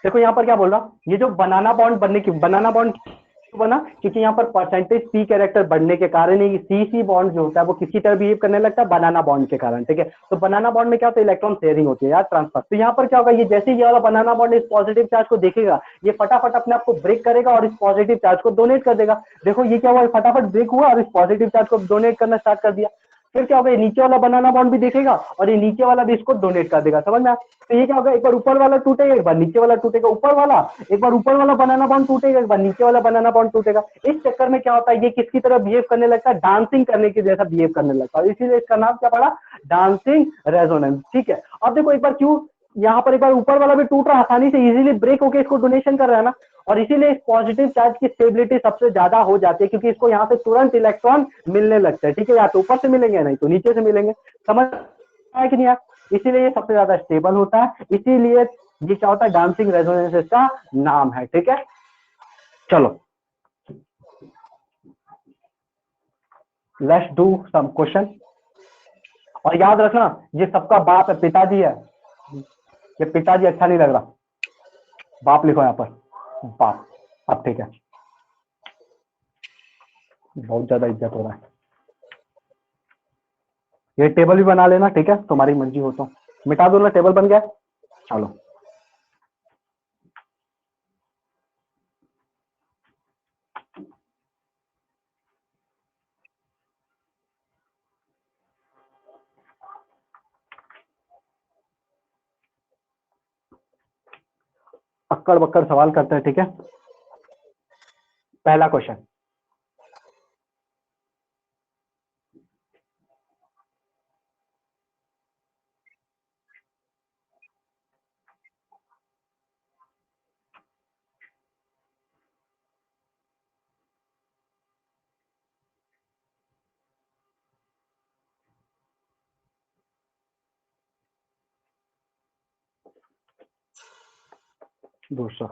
देखो यहाँ पर क्या बोल रहा, ये जो बनाना बॉन्ड बनने की, बनाना बॉन्ड क्यों बना, क्योंकि यहाँ पर परसेंटेज पी कैरेक्टर बढ़ने के कारण ही सी सी बॉन्ड जो होता है वो किसी तरह बिहेव करने लगता है, बनाना बॉन्ड के कारण। ठीक है, तो बनाना बॉन्ड में क्या होता है, इलेक्ट्रॉन शेयरिंग होती है यार, ट्रांसफर। तो यहाँ पर क्या होगा, ये जैसे ये वाला बनाना बॉन्ड इस पॉजिटिव चार्ज को देखेगा, ये फटाफट अपने आप को ब्रेक करेगा और इस पॉजिटिव चार्ज को डोनेट कर देगा। देखो ये क्या हुआ, फटाफट ब्रेक हुआ और इस पॉजिटिव चार्ज को डोनेट करना स्टार्ट कर दिया। फिर क्या होगा, ये नीचे वाला बनाना बॉन्ड भी देखेगा और ये नीचे वाला भी इसको डोनेट कर देगा। समझ में, तो ये क्या होगा, एक बार ऊपर वाला टूटेगा, एक बार नीचे वाला टूटेगा, ऊपर वाला एक बार ऊपर वाला बनाना बॉन्ड टूटेगा, एक बार नीचे वाला बनाना बॉन्ड टूटेगा। इस चक्कर में क्या होता है, ये किसकी तरह बिहेव करने लगता है, डांसिंग करने के जैसा बिहेव करने लगता है, इसीलिए इसका नाम क्या पड़ा, डांसिंग रेजोनेंस। ठीक है, अब देखो एक बार क्यों यहाँ पर एक बार ऊपर वाला भी टूट रहा है, आसानी से इजीली ब्रेक होकर इसको डोनेशन कर रहा है ना, और इसीलिए इस पॉजिटिव चार्ज की स्टेबिलिटी सबसे ज्यादा हो जाती है, क्योंकि इसको यहाँ से तुरंत इलेक्ट्रॉन मिलने लगते हैं। ठीक है, या तो ऊपर से मिलेंगे नहीं तो नीचे से मिलेंगे। समझ आया कि नहीं यार, इसीलिए ये सबसे ज्यादा स्टेबल होता है, इसीलिए ये क्या होता है, डांसिंग रेजोनेंस इसका नाम है। ठीक है, चलो लेट्स डू सम क्वेश्चन। और याद रखना, ये सबका बाप है, पिताजी है, ये पिताजी अच्छा नहीं लग रहा, बाप लिखो यहाँ पर, बाप। अब ठीक है, बहुत ज्यादा इज्जत हो रहा है। ये टेबल भी बना लेना, ठीक है, तुम्हारी मर्जी हो तो मिटा दो ना, टेबल बन गया। चलो अक्कड़ बक्कड़ सवाल करते हैं। ठीक है, पहला क्वेश्चन, दूसरा,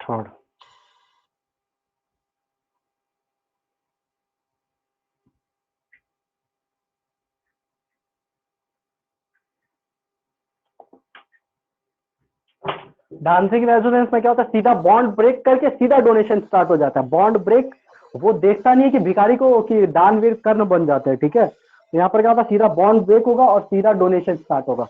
थर्ड। डांसिंग रेजोनेंस में क्या होता है, सीधा बॉन्ड ब्रेक करके सीधा डोनेशन स्टार्ट हो जाता है। बॉन्ड ब्रेक वो देखता नहीं है कि भिखारी को कि दानवीर कर्ण बन जाते हैं, ठीक है। यहाँ पर क्या होता है, सीधा बॉन्ड ब्रेक होगा और सीधा डोनेशन स्टार्ट होगा।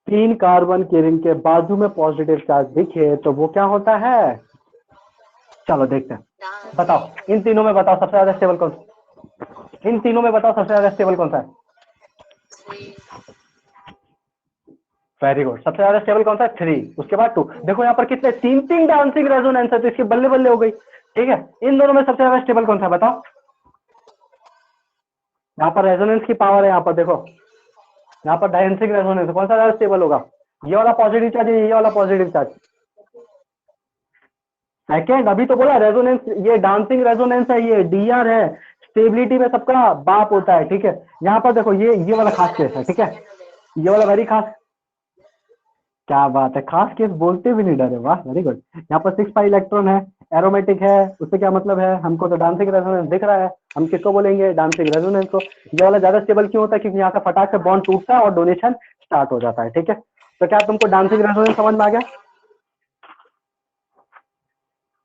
3 कार्बन के रिंग के बाजू में पॉजिटिव चार्ज दिखे तो वो क्या होता है, चलो देखते हैं। बताओ इन तीनों में, बताओ सबसे ज्यादा स्टेबल कौन सा, इन तीनों में बताओ सबसे ज्यादा स्टेबल कौन सा है। वेरी गुड, सबसे ज्यादा स्टेबल कौन सा है, 3। उसके बाद 2। देखो यहाँ पर कितने, 3 डांसिंग रेजोनेंस है, तो इसकी बल्ले बल्ले हो गई, ठीक है। इन दोनों में सबसे ज्यादा स्टेबल कौन सा है बताओ। यहाँ पर रेजोनेंस की पावर है, यहाँ पर देखो, यहाँ पर डांसिंग रेजोनेंस कौन सा ज्यादा स्टेबल होगा, ये वाला पॉजिटिव चार्ज है, ये वाला पॉजिटिव चार्ज। सेकेंड, अभी तो बोला रेजोनेंस, ये डांसिंग रेजोनेंस है, ये डीआर है, स्टेबिलिटी में सबका बाप होता है, ठीक है। यहाँ पर देखो ये वाला खास केस है, ठीक है, ये वाला वेरी खास। क्या बात है, खास केस बोलते भी नहीं डरे, वाह वेरी गुड। यहाँ पर 6 पाई इलेक्ट्रॉन है, एरोमेटिक है, उससे क्या मतलब है, हमको तो डांसिंग रेजोनेंस दिख रहा है, हम किसको बोलेंगे, डांसिंग रेजोनेंस को। ये वाला ज्यादा स्टेबल क्यों होता है, क्योंकि यहाँ का फटाक से बॉन्ड टूटता है और डोनेशन स्टार्ट हो जाता है, ठीक है। तो क्या तुमको डांसिंग रेजोनेंस समझ में आ गया,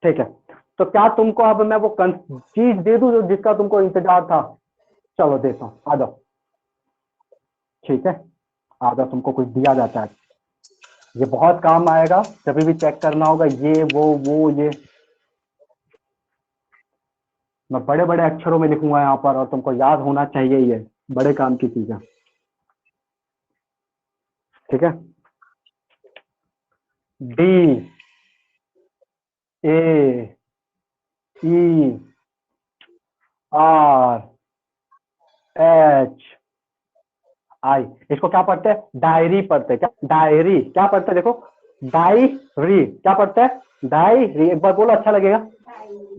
ठीक है। तो क्या तुमको अब मैं वो चीज दे दूं जिसका तुमको इंतजार था, चलो देता हूँ, आ जाओ, ठीक है, आ जाओ, तुमको कुछ दिया जाता है, ये बहुत काम आएगा जब भी चेक करना होगा, ये वो ये मैं बड़े बड़े अक्षरों में लिखूंगा यहाँ पर, और तुमको याद होना चाहिए, ये बड़े काम की चीज है, ठीक है। D A E R H I, इसको क्या पढ़ते हैं, डायरी पढ़ते हैं, क्या डायरी, क्या पढ़ते हैं, देखो डायरी क्या पढ़ते हैं, डायरी, एक बार बोलो अच्छा लगेगा,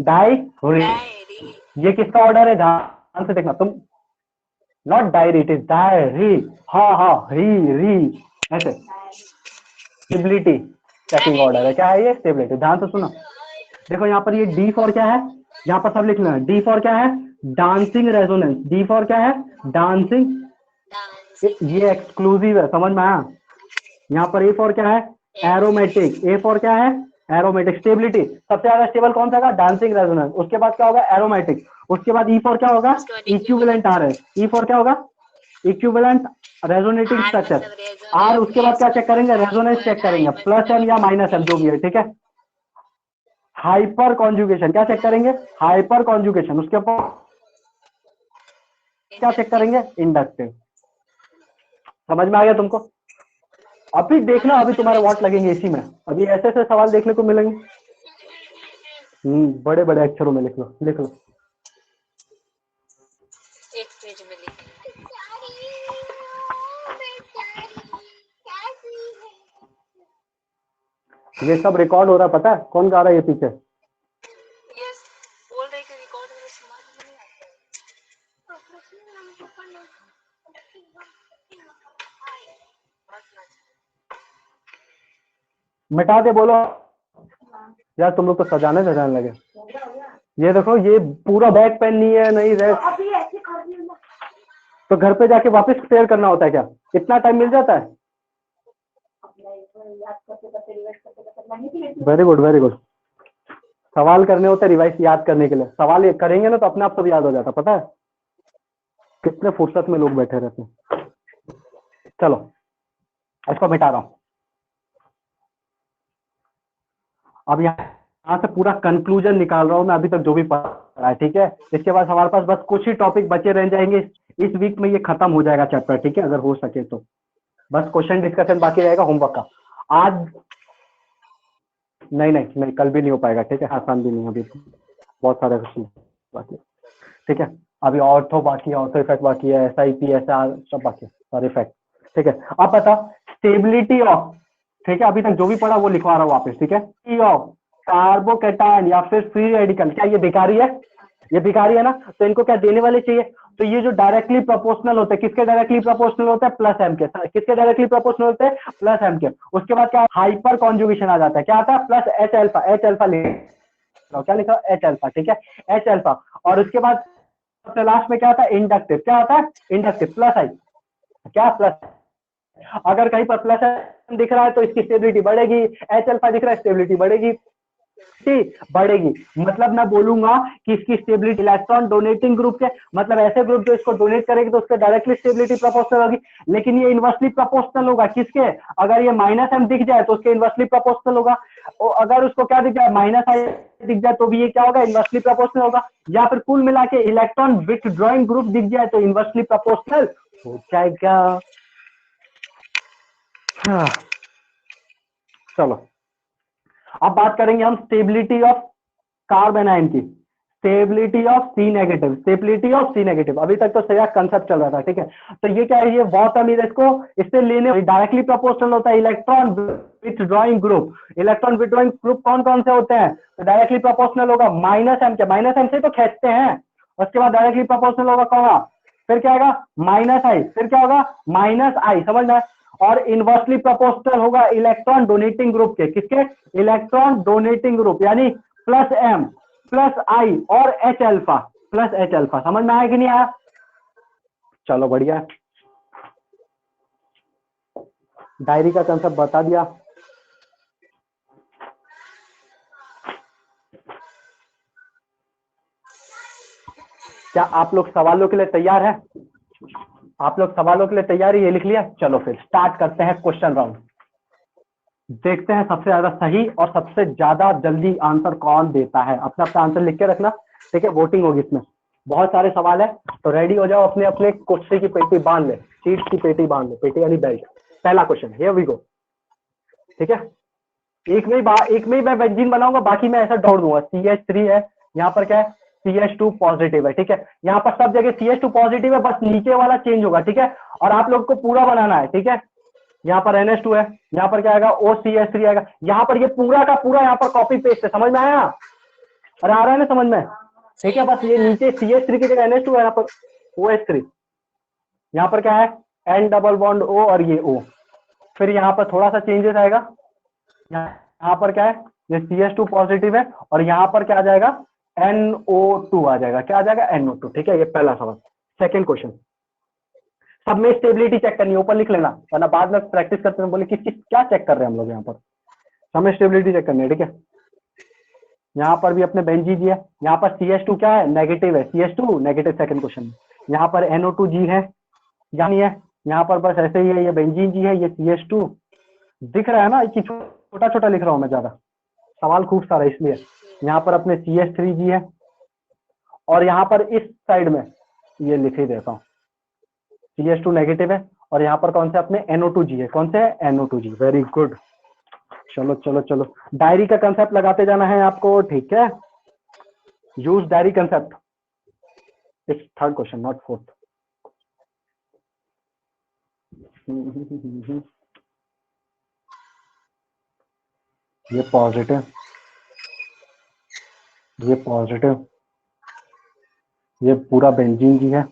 डायरी। ये किसका ऑर्डर है, ध्यान से देखना तुम, not diary, it is diary, हाँ हाँ री री ऐसे, स्टेबिलिटी चेकिंग ऑर्डर है, क्या है ये, स्टेबिलिटी, ध्यान से सुनो। देखो यहाँ पर ये डी फॉर क्या है, यहाँ पर सब लिख लेना, डी फॉर क्या है, डांसिंग रेजोनेंस, डी फॉर क्या है, डांसिंग, ये एक्सक्लूसिव है, समझ में आया। यहाँ पर ए फॉर क्या है, एरोमेटिक, ए फॉर क्या है, एरोमेटिक, स्टेबिलिटी, सबसे ज्यादा स्टेबल कौन सा होगा, डांसिंग रेजोनेंस। उसके बाद क्या होगा, एरोमेटिक। उसके बाद ई फॉर क्या होगा, इक्विवेलेंट आर है, ई फॉर क्या होगा, इक्विवेलेंट रेजोनेटिंग स्ट्रक्चर, आर। उसके बाद क्या चेक करेंगे, रेजोनेंस चेक करेंगे, प्लस एम या माइनस एम जो भी है, ठीक है। हाइपर कॉन्जुगेशन क्या चेक करेंगे, हाइपर कॉन्जुगेशन। उसके बाद क्या चेक करेंगे, इंडक्टिव। समझ में आ गया तुमको। अभी देखना, अभी तुम्हारे वॉट लगेंगे इसी में, अभी ऐसे ऐसे सवाल देखने को मिलेंगे। बड़े बड़े अक्षरों में लिख लो, लिख लो। एक पेज में लिखेंगे। ये सब रिकॉर्ड हो रहा है, पता है कौन गा रहा है ये पीछे, यस, बोल रहे कि रिकॉर्ड में समझ में नहीं आता मिटा दे बोलो यार, तुम लोग तो सजाने लगे। ये देखो, ये पूरा बैक पेन नहीं है, नहीं रेस्ट, तो घर पे जाके वापस क्लियर करना होता है क्या, इतना टाइम मिल जाता है। वेरी गुड वेरी गुड, सवाल करने होते रिवाइज याद करने के लिए, सवाल ये करेंगे ना तो अपने आप सब याद हो जाता, पता है कितने फुर्सत में लोग बैठे रहते हैं। चलो इसको मिटा रहा हूं, अब यहाँ से पूरा कंक्लूजन निकाल रहा हूँ मैं, अभी तक जो भी पढ़ा है, ठीक है। इसके बाद हमारे पास बस कुछ ही टॉपिक बचे रह जाएंगे, इस वीक में ये खत्म हो जाएगा चैप्टर, ठीक है, अगर हो सके तो। बस क्वेश्चन डिस्कशन बाकी रहेगा होमवर्क का आज। नहीं नहीं नहीं, कल भी नहीं हो पाएगा, ठीक है, आसान भी नहीं, अभी बहुत सारे क्वेश्चन बाकी, ठीक है। अभी ऑर्थो बाकी है, ऑर्थो इफेक्ट बाकी है, SIP ऐसा सब बाकी है, सारे इफेक्ट। ठीक है, अब बता स्टेबिलिटी ऑफ, ठीक है, अभी तक जो भी पढ़ा वो लिखवा रहा हूँ वापस, ठीक है। ऑफ कार्बोकेटायन या फिर फ्री रेडिकल, क्या ये बेकारी है? ये बेकारी है ना, तो इनको क्या देने वाले चाहिए? तो ये जो डायरेक्टली प्रोपोर्शनल होते हैं, किसके डायरेक्टली प्रोपोर्शनल होते हैं? प्लस एम के। किसके डायरेक्टली प्रोपोर्शनल होते हैं? प्लस एम के। उसके बाद क्या हाइपर कॉन्जुगेशन आ जाता है, क्या आता है? Plus H alpha. H alpha क्या लिखा? एच अल्फा, ठीक है, एच अल्फा। और उसके बाद लास्ट में क्या आता है? इंडक्टिव। क्या होता है? इंडक्टिव। प्लस आई, क्या प्लस, अगर कहीं पर प्लस दिख रहा है तो इसकी स्टेबिलिटी बढ़ेगी, एच अल्फा दिख रहा है स्टेबिलिटी बढ़ेगी, बढ़ेगी। मतलब मैं बोलूंगा कि इसकी स्टेबिलिटी इलेक्ट्रॉन डोनेटिंग ग्रुप के, मतलब ऐसे ग्रुप जो इसको डोनेट करेंगे तो उसके डायरेक्टली स्टेबिलिटी प्रोपोर्शनल होगी, लेकिन ये इनवर्सली प्रोपोर्शनल होगा किसके? अगर ये माइनस एम दिख जाए तो उसके इनवर्सली प्रोपोर्शनल होगा, और अगर उसको क्या दिख जाए? माइनस आई दिख जाए तो भी ये क्या होगा? इनवर्सली प्रोपोर्शनल होगा। या फिर कुल मिला के इलेक्ट्रॉन विथड्रॉइंग ग्रुप दिख जाए तो इनवर्सली प्रोपोर्शनल हो जाएगा। हाँ, चलो अब बात करेंगे हम स्टेबिलिटी ऑफ कार्बन आयन की। Stability of C negative, stability of C negative, अभी तक तो सही कंसेप्ट चल रहा था, ठीक है। तो ये क्या है? ये बहुत अमीर, इसको इससे लेने डायरेक्टली प्रोपोर्शनल होता है electron withdrawing group. Electron withdrawing group कौन कौन से होते हैं? तो डायरेक्टली प्रोपोर्शनल होगा माइनस एम के, माइनस एम से तो खींचते हैं। उसके बाद डायरेक्टली प्रोपोर्शनल होगा कौन? फिर क्या होगा? माइनस आई, फिर क्या होगा? माइनस आई, समझ में? और इनवर्सली प्रोपोर्शनल होगा इलेक्ट्रॉन डोनेटिंग ग्रुप के, किसके? इलेक्ट्रॉन डोनेटिंग ग्रुप, यानी प्लस एम प्लस आई और H alpha, plus H alpha. समझ में आया कि नहीं आया? चलो बढ़िया, डायरी का कंसेप्ट बता दिया। क्या आप लोग सवालों के लिए तैयार हैं? आप लोग सवालों के लिए तैयार है? ये लिख लिया? चलो फिर स्टार्ट करते हैं क्वेश्चन राउंड। देखते हैं सबसे ज्यादा सही और सबसे ज्यादा जल्दी आंसर कौन देता है। अपना अपना आंसर लिख के रखना, ठीक है, वोटिंग होगी इसमें। बहुत सारे सवाल है, तो रेडी हो जाओ, अपने अपने कुर्सी की पेटी बांध ले, सीट की पेटी बांध ले, पेटी यानी बेल्ट। पहला क्वेश्चन, हियर वी गो, ठीक है। एक में ही मैं बेंजीन बनाऊंगा, बाकी मैं ऐसा दौड़ दूंगा। CH3 है, यहाँ पर क्या है? CH2 पॉजिटिव है, ठीक है। यहाँ पर सब जगह CH2 पॉजिटिव है, बस नीचे वाला चेंज होगा, ठीक है। और आप लोग को पूरा बनाना है, ठीक है। यहाँ पर NH2 है, यहाँ पर क्या आएगा? OCH3 आएगा। यहाँ पर ये पूरा का पूरा यहाँ पर कॉपी पेस्ट है, समझ में आया? अरे आ रहा है ना समझ में? ठीक है, बस ये नीचे CH3 की जगह NH2 है, यहाँ पर OH3, यहाँ पर क्या है? N डबल बॉन्ड O और ये O। फिर यहाँ पर थोड़ा सा चेंजेस आएगा, यहाँ पर क्या है? ये CH2 पॉजिटिव है, और यहाँ पर क्या आ जाएगा? NO2 आ जाएगा। क्या आ जाएगा? NO2, ठीक है। ये पहला सवाल। सेकंड क्वेश्चन, सब में स्टेबिलिटी चेक करनी है, ऊपर लिख लेना, वरना बाद में प्रैक्टिस करते हैं बोले किस क्या चेक कर रहे हैं हम लोग यहाँ पर। हमें स्टेबिलिटी चेक करनी है, ठीक है। यहाँ पर भी अपने बेंजीन जी है, यहाँ पर CH2 क्या है? नेगेटिव है, CH2 नेगेटिव। सेकंड क्वेश्चन में यहाँ पर NO2G है, यहाँ नहीं है, यहाँ पर बस ऐसे ही है, ये बेंजीन जी है, ये CH2 दिख रहा है ना कि छोटा छोटा लिख रहा हूँ मैं, ज्यादा सवाल खूब सारा इसलिए। यहाँ पर अपने CH3G है, और यहाँ पर इस साइड में ये लिख ही देता हूँ, CH2 नेगेटिव है, और यहाँ पर कौन से अपने NO2G है, कौन से है? NO2G। वेरी गुड, चलो चलो चलो, डायरी का कंसेप्ट लगाते जाना है आपको, ठीक है। Use diary concept. It's third question, not fourth. ये पॉजिटिव, ये पॉजिटिव, ये पूरा बेंजीन जी है,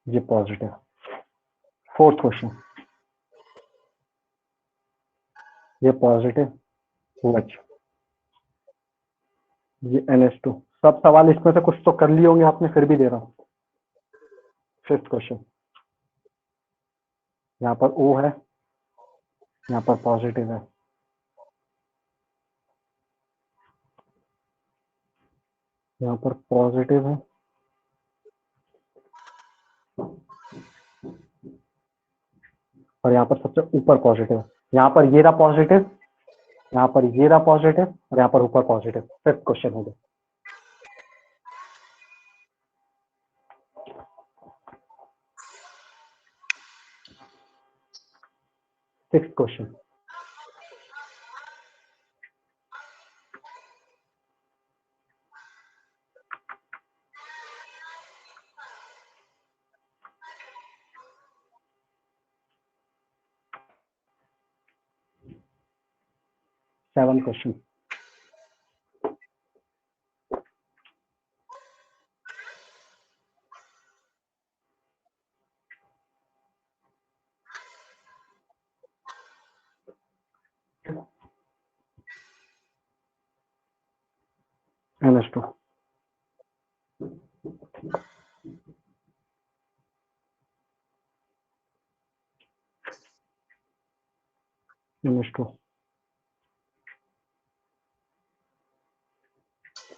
ये पॉजिटिव। फोर्थ क्वेश्चन, ये पॉजिटिव OH, ये NH2। सब सवाल इसमें से कुछ तो कर लिए होंगे आपने, फिर भी दे रहा हूँ। फिफ्थ क्वेश्चन, यहाँ पर O है, यहाँ पर पॉजिटिव है, यहाँ पर पॉजिटिव है, और यहाँ पर सबसे ऊपर पॉजिटिव है। यहाँ पर ये रहा पॉजिटिव, यहाँ पर ये रहा पॉजिटिव, और यहाँ पर ऊपर पॉजिटिव। फिफ्थ क्वेश्चन हो गया। Sixth question, 7 question. NH2 NH2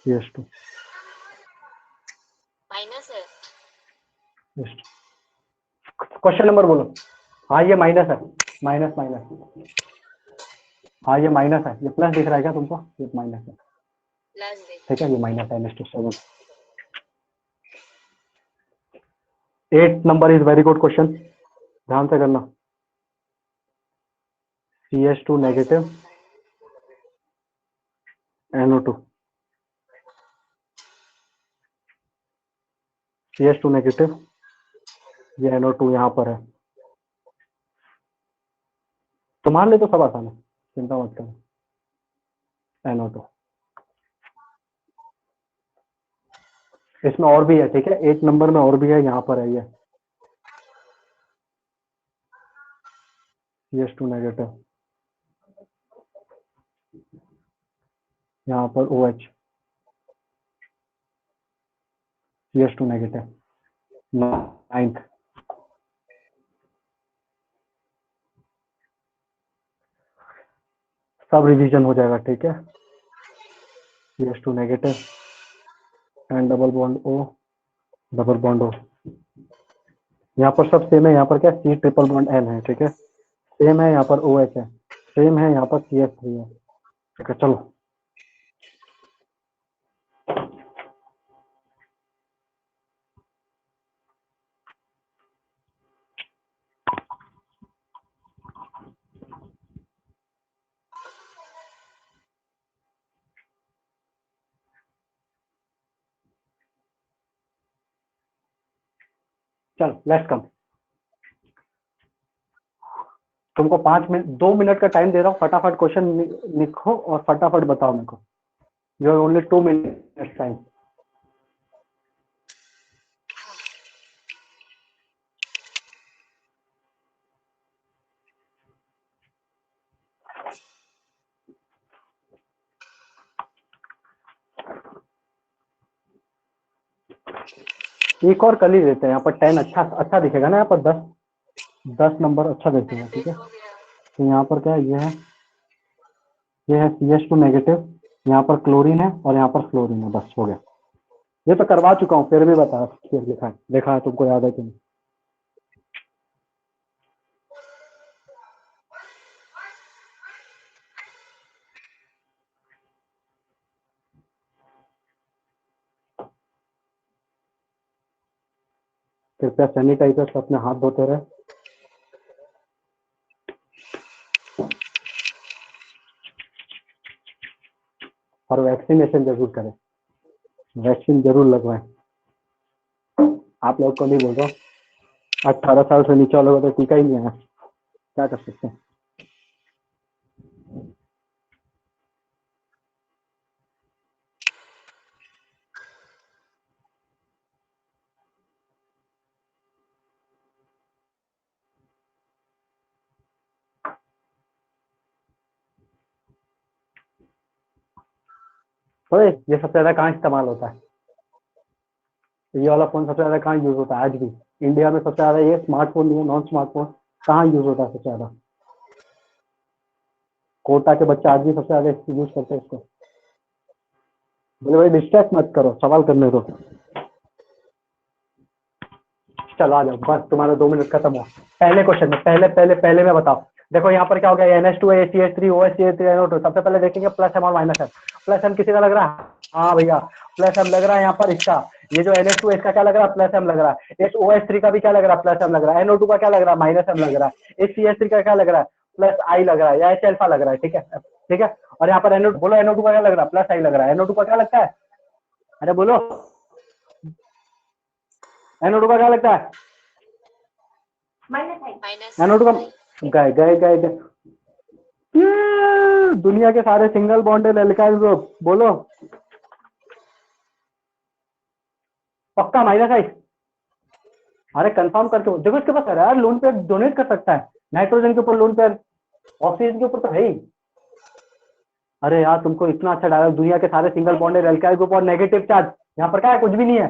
CH2 minus है। क्वेश्चन नंबर बोलो। हाँ ये माइनस है, माइनस माइनस। हाँ ये माइनस है, ये प्लस दिख रहा है क्या तुमको? ये माइनस है, प्लस दे। ठीक है, ये माइनस है। NH2 7। 8 number is very good question, ध्यान से करना। CH2 negative NO2, CH2 negative, ये NO2 यहाँ पर है। तुम्हारे लिए तो सब आसान है, चिंता मत करो। NO2 इसमें और भी है, ठीक है, 8 नंबर में और भी है, यहाँ पर है ये CH2 नेगेटिव, यहाँ पर OH CH2 नेगेटिव 9th। सब रिवीजन हो जाएगा, ठीक है। CH2 negative and double bond O, double bond O। यहाँ पर सब सेम है, यहाँ पर क्या C ट्रिपल बॉन्ड N है, ठीक है, सेम है। यहाँ पर OH है, सेम है। यहाँ पर CH3 है, ठीक है। चलो चलो लेट्स कम। तुमको 5 मिनट 2 मिनट का टाइम दे रहा हूँ, फटाफट क्वेश्चन लिखो और फटाफट बताओ मेरे को। You have only 2 minute time. एक और कर ही देते हैं, यहाँ पर 10 अच्छा दिखेगा ना, यहाँ पर 10 नंबर अच्छा दिखेगा, ठीक है। हो गया। तो यहाँ पर क्या है, ये है CH2 नेगेटिव, यहाँ पर क्लोरीन है और यहाँ पर फ्लोरीन है, बस हो गया। ये तो करवा चुका हूँ, फिर भी बता, फिर लिखा है तुमको याद है कि नहीं? कृपया सैनिटाइजर से अपने हाथ धोते रहे। और वैक्सीनेशन जरूर करें, वैक्सीन जरूर लगवाएं। आप लोग को नहीं बोल रहा हूँ, 18 साल से नीचे वालों को तो टीका ही नहीं आया, क्या कर सकते हैं। तो ये सबसे ज्यादा कहाँ इस्तेमाल होता है? ये वाला फोन सबसे ज्यादा कहाँ यूज होता है आज भी? इंडिया में सबसे ज्यादा ये स्मार्टफोन नहीं है, नॉन स्मार्टफोन कहाँ यूज होता है सबसे ज्यादा? कोटा के बच्चे आज भी सबसे ज्यादा यूज करते हैं इसको। बोले भाई डिस्ट्रैक्ट मत करो, सवाल करने दो। चलो आ जाओ, बस तुम्हारा 2 मिनट खत्म हुआ। पहले क्वेश्चन में पहले में बताओ। देखो यहाँ पर क्या हो गया, NH2 CH3 OH CH3 NO2। सबसे पहले देखेंगे प्लस एम और माइनस एम। प्लस एम किसी का लग रहा है? हाँ भैया प्लस एम लग रहा है यहाँ पर इसका। ये जो NH2 इसका क्या लग रहा है? प्लस एम लग रहा है। इस OH3 का भी क्या लग रहा है? प्लस एम लग रहा है। NO2 का क्या लग रहा है? माइनस एम लग रहा है। इस CH3 का क्या लग रहा है? प्लस आई लग रहा है, या H अल्फा लग रहा है, ठीक है ठीक है। और यहाँ पर NO2 बोलो, NO2 का क्या लग रहा है? प्लस आई लग रहा है। NO2 का क्या लगता है? अरे बोलो, NO2 का क्या लगता है? माइनस NO2 का गए गए गए गए दुनिया के सारे सिंगल बॉन्डेड एल्काइल ग्रुप बोलो। पक्का माइनस आई। अरे कंफर्म करके देखो, इसके पास है यार, लोन पेयर डोनेट कर सकता है। नाइट्रोजन के ऊपर लोन पेयर, ऑक्सीजन के ऊपर तो है ही। अरे यार तुमको इतना अच्छा डायलॉग, दुनिया के सारे सिंगल बॉन्डेड एल्काइल ग्रुप और नेगेटिव चार्ज, यहाँ पर क्या है, कुछ भी नहीं है।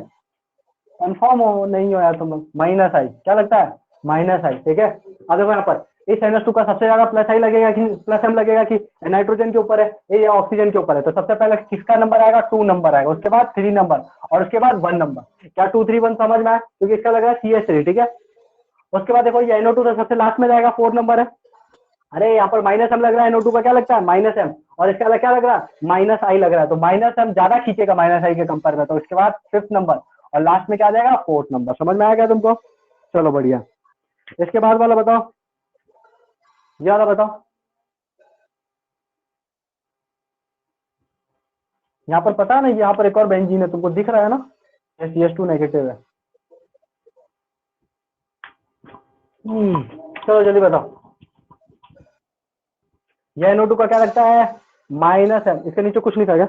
कंफर्म हो नहीं हो यार तुम लोग? माइनस आई, क्या लगता है? माइनस आई, ठीक है। अब देखो यहाँ पर इस NH2 का सबसे ज्यादा प्लस आई लगेगा कि प्लस एम लगेगा कि नाइट्रोजन के ऊपर है ये या ऑक्सीजन के ऊपर है? तो सबसे पहले किसका नंबर आएगा? 2 नंबर आएगा, उसके बाद 3 नंबर और उसके बाद 1 नंबर। क्या 2 3 1 समझ में आया? क्योंकि इसका लग रहा है CH3, ठीक है। उसके बाद देखो ये NO2 तो सबसे लास्ट में जाएगा, 4 नंबर है। अरे यहाँ पर माइनस एम लग रहा है, NO2 का क्या लगता है? Minus M. और इसका क्या लग रहा है? माइनस आई लग रहा है। तो माइनस एम ज्यादा खींचेगा माइनस आई के कंपेयर में। तो इसके बाद 5th नंबर और लास्ट में क्या आ जाएगा? 4th number. समझ में आ गया तुमको? चलो बढ़िया। इसके बाद वाला बताओ, ये वाला बताओ। यहाँ पर पता नहीं, यहाँ पर एक और बेंजीन है, तुमको दिख रहा है ना? ये CH2 नेगेटिव है। चलो जल्दी बताओ। ये NO2 का क्या लगता है? Minus M. इसके नीचे कुछ नहीं था क्या?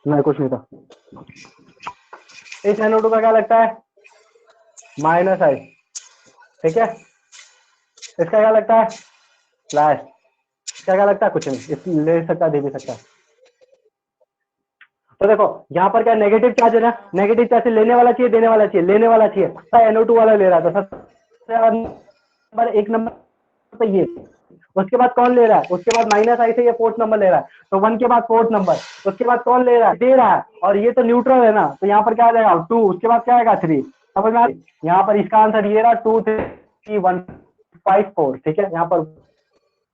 नहीं कुछ नहीं था। इस NO2 का क्या लगता है? माइनस आई, ठीक है। इसका क्या लगता है? प्लस। इसका क्या लगता है? कुछ नहीं, इस ले सकता है, दे भी सकता है। तो देखो यहाँ पर क्या नेगेटिव चार्ज है ना, नेगेटिव चार्ज से लेने वाला चाहिए, देने वाला चाहिए, लेने वाला चाहिए। NO2 वाला ले रहा है, तो सबसे नंबर 1 नंबर पे ये। उसके बाद कौन ले रहा है? उसके बाद माइनस आई से ये 4th नंबर ले रहा है, तो 1 के बाद 4th नंबर। उसके बाद कौन ले रहा है? दे रहा है। और ये तो न्यूट्रल है ना, तो यहाँ पर क्या आ जाएगा? 2। उसके बाद क्या आएगा? 3। समझ में? यहाँ पर इसका आंसर ये रहा, 2 3 1 5 4, ठीक है। यहाँ पर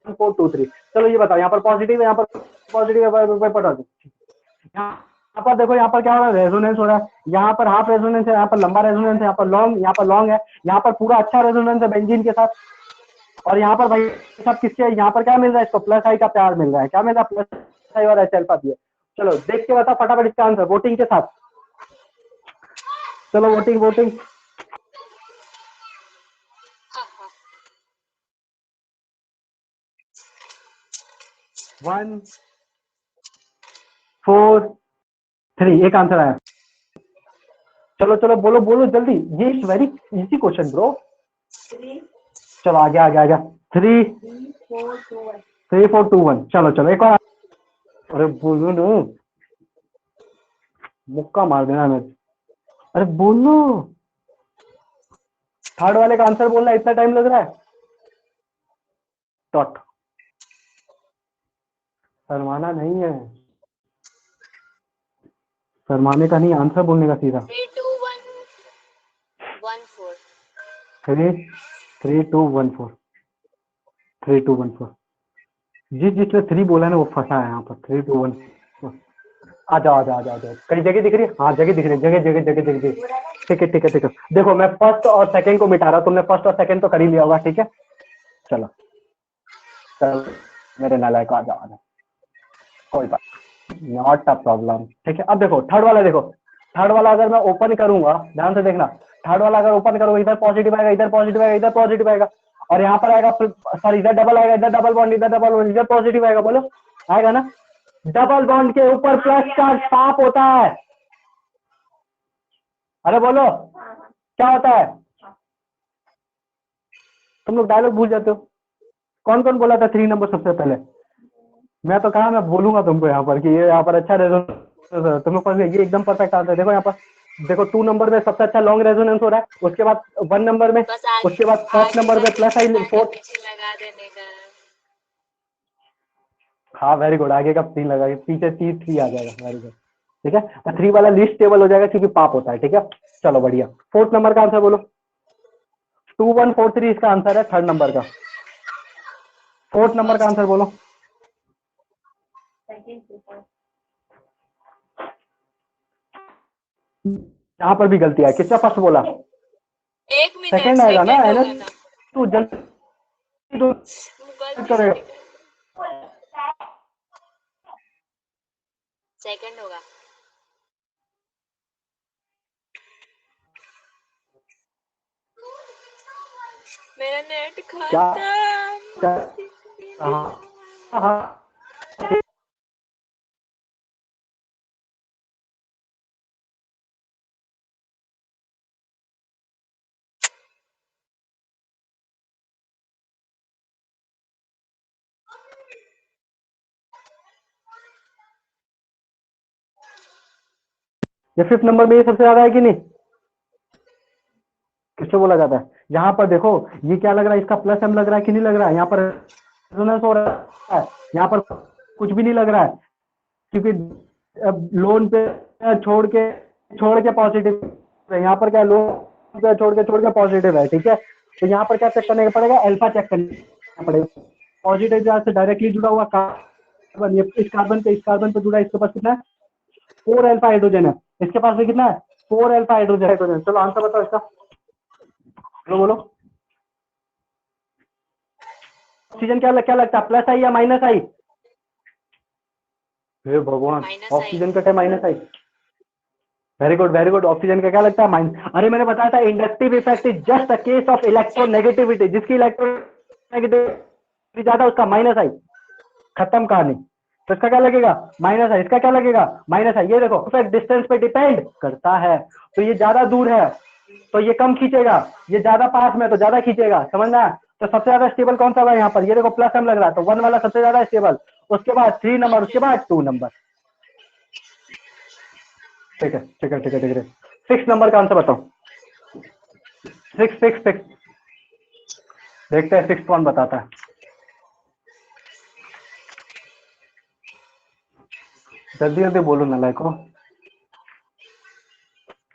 1 4 2 3। चलो ये बताओ, यहाँ पर पॉजिटिव है, यहाँ पर पॉजिटिव है, यहाँ पर देखो, यहाँ पर क्या हो रहा है? रेजोनेंस हो रहा है। यहाँ पर हाफ रेजोनेंस है, यहाँ पर लंबा रेजोनेंस है, यहाँ पर लॉन्ग है। यहाँ पर पूरा अच्छा रेजोनेंस है बेंजीन के साथ। और यहाँ पर भाई सब किसके, यहाँ पर क्या मिल रहा है इसको? प्लस आई का प्यार मिल रहा है। क्या मिल रहा है? प्लस आई और H अल्फा भी है। चलो देख के बताओ फटाफट इसका आंसर वोटिंग के साथ। चलो वोटिंग वोटिंग। हाँ हाँ 1 4 3 एक आंसर आया। चलो चलो बोलो बोलो जल्दी, ये is very easy question bro. चलो आगे आगे आगे। 3 3 4 2 1। चलो चलो एक और। अरे बोलो ना, मुक्का मार देना मैं। अरे बोलो, थर्ड वाले का आंसर बोलना इतना टाइम लग रहा है? डॉट, शर्माना नहीं है, शर्माने का नहीं, आंसर बोलने का सीधा। 3 2 1 1 4 3 3 2 1 4 3 2 1 4। जिसने 3 बोला ना वो फंसा है यहाँ पर। 3 2 1 आ जाओ आ जाओ आ जाओ आ जाओ। कहीं जगह दिख रही है? हाँ जगह दिख रही है, जगह जगह जगह जगह जगह। ठीक है ठीक है ठीक है। देखो मैं फर्स्ट और सेकंड को मिटा रहा हूँ, तुमने फर्स्ट और सेकंड तो कर ही लिया होगा, ठीक है। चलो चलो मेरे नालायक आ जाओ आ जाओ, कोई बात, नॉट अ प्रॉब्लम, ठीक है। अब देखो थर्ड वाला, देखो थर्ड वाला अगर मैं ओपन करूंगा, ध्यान से देखना, थर्ड वाला अगर ओपन करूंगा, इधर पॉजिटिव आएगा, इधर पॉजिटिव आएगा, इधर पॉजिटिव आएगा, और यहाँ पर आएगा, सॉरी इधर डबल आएगा, इधर डबल बॉन्ड, इधर डबल बॉन्ड, इधर पॉजिटिव आएगा। बोलो आएगा ना? डबल बॉन्ड के ऊपर प्लस चार्ज पाप होता है। अरे बोलो क्या होता है? तुम लोग डायलॉग भूल जाते हो। कौन कौन बोला था 3 नंबर सबसे पहले? मैं तो कहा मैं बोलूंगा तुमको यहाँ पर कि ये यहाँ पर अच्छा रेजोनेंस, तुम लोग पास ये एकदम परफेक्ट आंसर है। देखो यहाँ पर देखो 2 नंबर में सबसे अच्छा लॉन्ग रेजोनेंस हो रहा है, उसके बाद 1 नंबर में, बस उसके बाद 4th आगे नंबर का में प्लस आई, तीन आगे 4th। पीछे लगा देने का। हाँ वेरी गुड, आगे का 3 लगा, पीछे 3 आ जाएगा, वेरी गुड, ठीक है। और 3 वाला लीस्ट टेबल हो जाएगा क्योंकि पाप होता है, ठीक है। चलो बढ़िया, 4th नंबर का आंसर बोलो। 2 1 4 3 इसका आंसर है, थर्ड नंबर का। 4th नंबर का फर्स्ट आंसर बोलो। यहाँ पर भी गलती है, किसका फर्स्ट बोला? 1 मिनट सेकंड आएगा ना, सेकंड है ना? होगा ना। तू जल्दी तो गलती से करेगा। निकल सेकंड होगा। मेरा नेट क्या खत्म। हाँ हाँ ये 5th नंबर में ये सबसे ज्यादा है कि नहीं? किससे बोला जाता है? यहाँ पर देखो ये क्या लग रहा है, इसका प्लस एम लग रहा है कि नहीं लग रहा है? यहाँ पर रेजोनेंस हो रहा है, यहाँ पर कुछ भी नहीं लग रहा है क्योंकि लोन पे छोड़ के पॉजिटिव है। यहाँ पर क्या लोन पे छोड़ के पॉजिटिव है, ठीक है। तो यहाँ पर क्या चेक करने का पड़ेगा? अल्फा चेक करना पड़ेगा। पॉजिटिव चार्ज से डायरेक्टली जुड़ा हुआ कार्बन, ये इस कार्बन पे जुड़ा है, इसके पास कितना है? 4 अल्फा हाइड्रोजन है। इसके पास भी कितना है? 4 अल्फा हाइड्रोजन। चलो आंसर बताओ इसका, बोलो बोलो। ऑक्सीजन क्या लगता है, प्लस आई या माइनस आई? हे भगवान, माइनस आई। ऑक्सीजन का क्या minus I? Very good. Oxygen का क्या लगता है? माइनस। अरे मैंने बताया था inductive effect is just a case of electronegativity. जिसकी इलेक्ट्रोनेगेटिविटी ज्यादा उसका माइनस आई, खत्म कहानी। तो इसका क्या लगेगा? माइनस आई। इसका क्या लगेगा? माइनस आई। ये देखो इफेक्ट डिस्टेंस पे डिपेंड करता है। तो ये ज्यादा दूर है तो ये कम खींचेगा, ये ज्यादा पास में तो ज्यादा खींचेगा, समझना। तो सबसे ज्यादा स्टेबल कौन सा होगा यहाँ पर? ये देखो प्लस एम लग रहा है, तो 1 वाला सबसे ज्यादा स्टेबल, उसके बाद 3 नंबर, उसके बाद 2 नंबर। ठीक है 6 नंबर का आंसर बताओ। 6 देखते हैं 6 कौन बताता है। जल्दी जल्दी बोलो ना लाइको।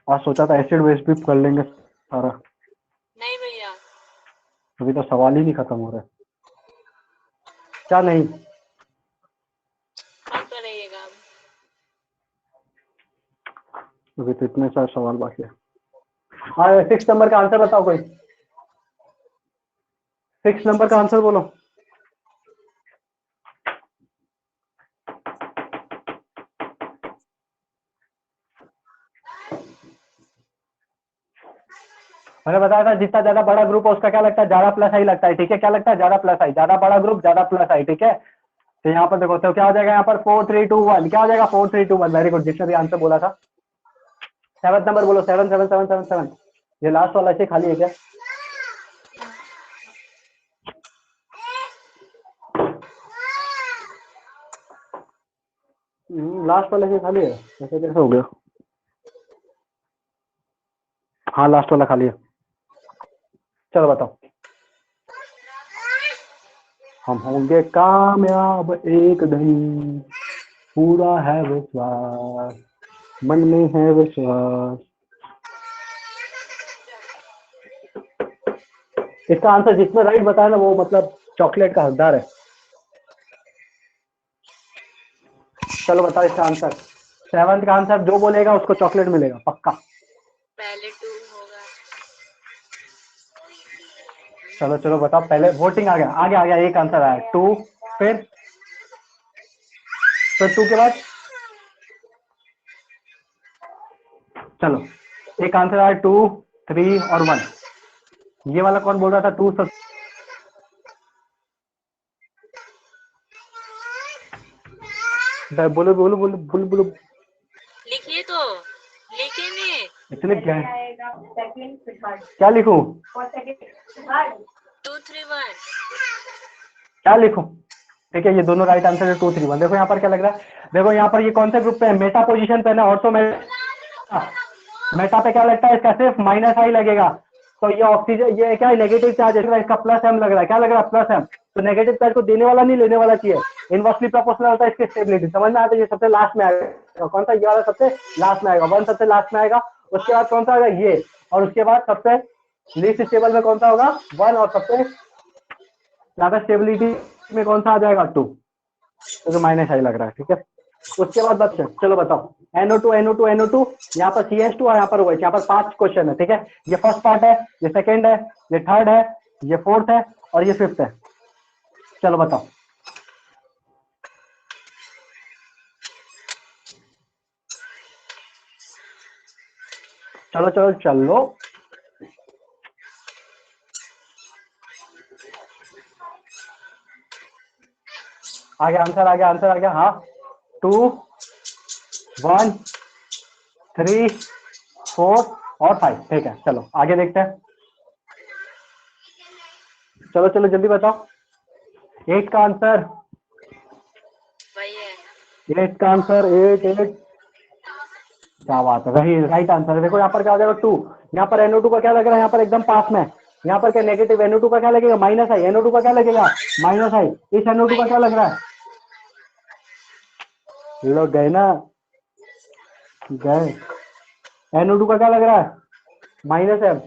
आज सोचा था एसिड वेस्ट भी कर लेंगे सारा। नहीं भैया, अभी तो सवाल ही नहीं खत्म हो रहा है। क्या नहीं? कौन पर रहिएगा अब? अभी तो इतने सारे सवाल बाकी है। हाँ 6 नंबर का आंसर बताओ कोई। 6 नंबर का आंसर बोलो। मैंने बताया था जितना ज्यादा बड़ा ग्रुप है उसका क्या लगता है? ज्यादा प्लस आई लगता है, ठीक है। क्या लगता है? ज्यादा प्लस आई। ज्यादा बड़ा ग्रुप ज्यादा प्लस आई, ठीक है। तो यहाँ पर देखो तो क्या हो जाएगा? यहाँ पर 4 3 2 1 क्या हो जाएगा? 4 3 2 1। वेरी गुड, जिसने भी आंसर बोला था। 7th नंबर बोलो। 7 7 7 7 7। ये लास्ट वाला ऐसे खाली है क्या? लास्ट वाला ऐसे खाली है, ऐसे कैसे हो गया? हाँ लास्ट वाला खाली है। चलो बताओ। हम होंगे कामयाब एक दिन, पूरा है विश्वास, मन में है विश्वास। इसका आंसर जिसने राइट बताया ना वो मतलब चॉकलेट का हकदार है। चलो बताओ इसका आंसर। 7th का आंसर जो बोलेगा उसको चॉकलेट मिलेगा पक्का। पहले 2 होगा। चलो बताओ। पहले वोटिंग आ गया एक आंसर आया 2, फिर 2 के बाद चलो एक आंसर आया 2 3 और 1। ये वाला कौन बोल रहा था? 2 सब बोलो बोलो बोलो बोलो बोलो। लिखिए तो, लिखिए नहीं। इतने क्या लिखूं? 2 3 1। क्या लिखूं? ठीक है ये दोनों राइट आंसर है 2 3 1। देखो यहाँ पर क्या लग रहा है? देखो यहाँ पर ये कौन से ग्रुप पे है? मेटा पोजीशन पे है ना। ऑर्थो मेटा पे क्या लगता है? इसका सिर्फ माइनस आई लगेगा। तो ये ऑक्सीजन ये क्या है? नेगेटिव चार्ज है, इसका प्लस एम लग रहा है। क्या लग रहा है? Plus M. तो नेगेटिव चार्ज को देने वाला नहीं लेने वाला चाहिए, इनवर्सली प्रोपोर्शनल होता है इसकी स्टेबिलिटी। समझ में आता है? ये सबसे लास्ट में आएगा। कौन सा? ये वाला सबसे लास्ट में आएगा। 1 सबसे लास्ट में आएगा, उसके बाद कौन सा आएगा? ये, और उसके बाद सबसे लीस्ट स्टेबल में कौन सा होगा? 1, और सबसे ज्यादा स्टेबिलिटी में कौन सा आ जाएगा? 2। तो माइनस आई लग रहा है, ठीक है। उसके बाद बच्चे चलो बताओ। NO2 यहाँ पर CH2 और यहाँ पर OH। यहाँ पर 5 क्वेश्चन है, ठीक है। ये फर्स्ट पार्ट है, ये सेकंड है, ये थर्ड है, ये फोर्थ है और ये फिफ्थ है। चलो बताओ। चलो आंसर आ गया। हाँ 2 1 3 4 और 5, ठीक है। चलो आगे देखते हैं। चलो जल्दी बताओ। 8 का आंसर, वही है। 8 का आंसर 8 8 क्या बात है, वही राइट आंसर है। देखो यहाँ पर क्या हो जाएगा 2, यहाँ पर NO2 का क्या लग रहा है, यहाँ पर एकदम पास में, यहाँ पर क्या नेगेटिव NO2 का क्या लगेगा माइनस आई, NO2 का क्या लगेगा माइनस आई, इस NO2 का क्या लग रहा है, लोग गए ना, गए। NO2 का क्या लग रहा है माइनस एम,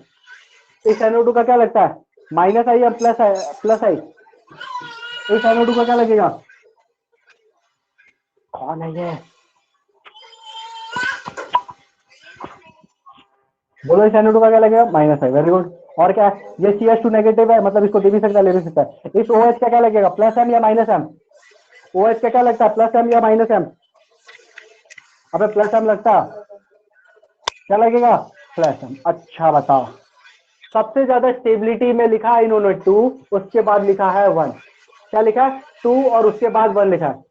इस NO2 का क्या लगता है माइनस आई या प्लस आई, इस NO2 का क्या लगेगा, कौन है ये, बोलो, इस NO2 का क्या लगेगा माइनस आई, वेरी गुड। और क्या है, ये CH2 नेगेटिव है, मतलब इसको दे भी सकता है, ले भी सकता है। इस OH का क्या लगेगा प्लस एम या माइनस एम, OH का क्या लगता है प्लस एम या माइनस एम, अबे प्लस एम लगता, क्या लगेगा प्लस एम। अच्छा बताओ, सबसे ज्यादा स्टेबिलिटी में लिखा है इन्होंने 2, उसके बाद लिखा है 1, क्या लिखा है 2 और उसके बाद 1 लिखा है,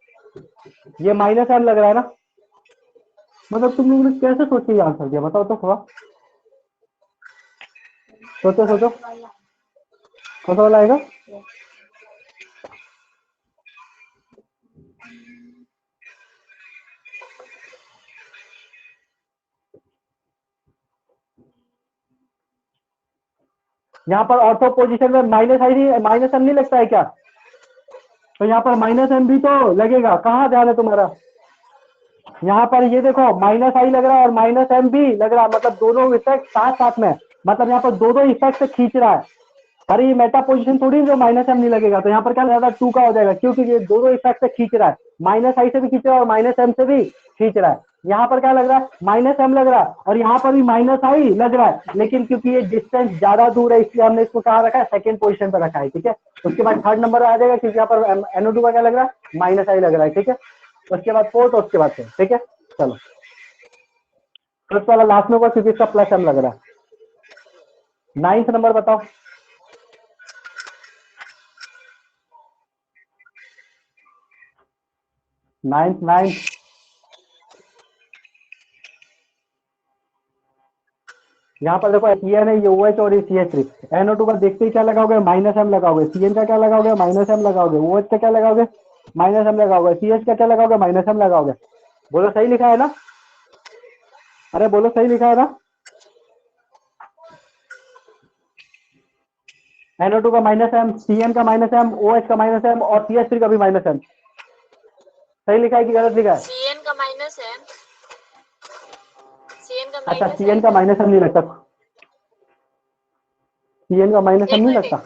ये माइनस एम लग रहा है ना, मतलब तुम लोगों ने कैसे सोच के आंसर दिया बताओ तो थोड़ा, सोचो सोचो, कौन सा वाला आएगा, यहाँ पर ऑर्थो पोजीशन में माइनस आई नहीं, माइनस एम नहीं लगता है क्या, तो यहाँ पर माइनस एम भी तो लगेगा, कहाँ ध्यान है तुम्हारा, यहाँ पर ये देखो माइनस आई लग रहा है और माइनस एम भी लग रहा है, मतलब दोनों इफेक्ट साथ साथ में, मतलब यहाँ पर दो इफेक्ट से खींच रहा है। अरे ये मेटा पोजीशन थोड़ी जो माइनस एम नहीं लगेगा, तो यहाँ पर क्या ज्यादा 2 का हो जाएगा, क्योंकि ये दोनों इफेक्ट से खींच रहा है, माइनस आई से भी खींच रहा है और माइनस एम से भी खींच रहा है। यहाँ पर क्या लग रहा है माइनस एम लग रहा है और यहाँ पर भी माइनस आई लग रहा है, लेकिन क्योंकि ये डिस्टेंस ज्यादा दूर है इसलिए हमने इसको कहाँ रखा है, सेकंड पोजीशन पर रखा है, ठीक है। उसके बाद थर्ड नंबर आ जाएगा क्योंकि यहाँ पर NO2 का क्या लग रहा है माइनस आई लग रहा है, ठीक है। उसके बाद फोर्थ, उसके बाद फिर, ठीक है। चलो फर्स्ट वाला लास्ट में होगा क्योंकि इसका प्लस एम लग रहा है। 9th नंबर बताओ, 9th। यहाँ पर देखो CN है, ये OH और ये CH3, NO2 का देखते ही क्या लगाओगे माइनस एम लगाओगे, CN का क्या लगाओगे माइनस एम लगाओगे, OH का क्या लगाओगे माइनस एम लगाओगे, CH का क्या लगाओगे माइनस एम लगाओगे। बोलो सही लिखा है ना, अरे बोलो सही लिखा है ना, NO2 का माइनस एम, CN का माइनस एम, OH का माइनस एम और CH3 का भी माइनस एम, सही लिखा है कि गलत लिखा है। सीएन का माइनस है, सीएन का अच्छा माइनस CN का आएगा। माइनस एम नहीं लगता, CN का माइनस एम एक नहीं मिनट, लगता,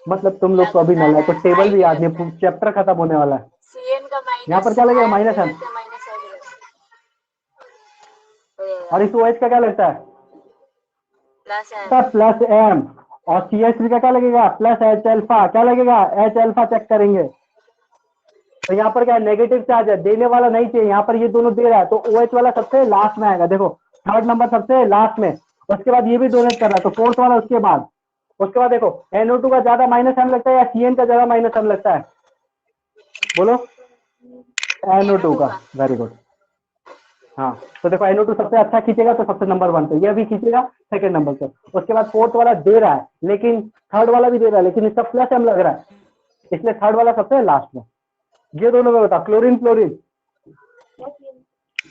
मतलब तुम लोग को अभी लगता नल है, है, तो टेबल आई भी भी याद लगता नहीं, है। चैप्टर खत्म होने वाला है। सीएन का यहाँ पर माइनस क्या लगेगा आई माइनस भी एम लगता है, माइनस आई भी और लगता इस OH का क्या लगता है प्लस है। प्लस एम, और CH3 का क्या लगेगा प्लस एच अल्फा, क्या लगेगा एच अल्फा, चेक करेंगे। तो यहाँ पर क्या नेगेटिव चार्ज है, देने वाला नहीं चाहिए, यहाँ पर ये दोनों दे रहा है, तो OH वाला सबसे लास्ट में आएगा, देखो थर्ड नंबर सबसे लास्ट में, उसके बाद ये भी डोनेट कर रहा है, तो फोर्थ वाला उसके बाद। उसके बाद देखो NO2 का ज्यादा माइनस एम लगता है या CN का ज्यादा माइनस एम लगता है, बोलो NO2 NO2 का, का। Very good. हाँ तो देखो NO2 सबसे अच्छा खींचेगा तो सबसे नंबर 1 पे, ये भी खींचेगा सेकंड नंबर पे। उसके बाद फोर्थ वाला दे रहा है, लेकिन थर्ड वाला भी दे रहा है, लेकिन इसका प्लस एम लग रहा है, इसलिए थर्ड वाला सबसे लास्ट में। ये दोनों में बताओ, chlorine fluorine,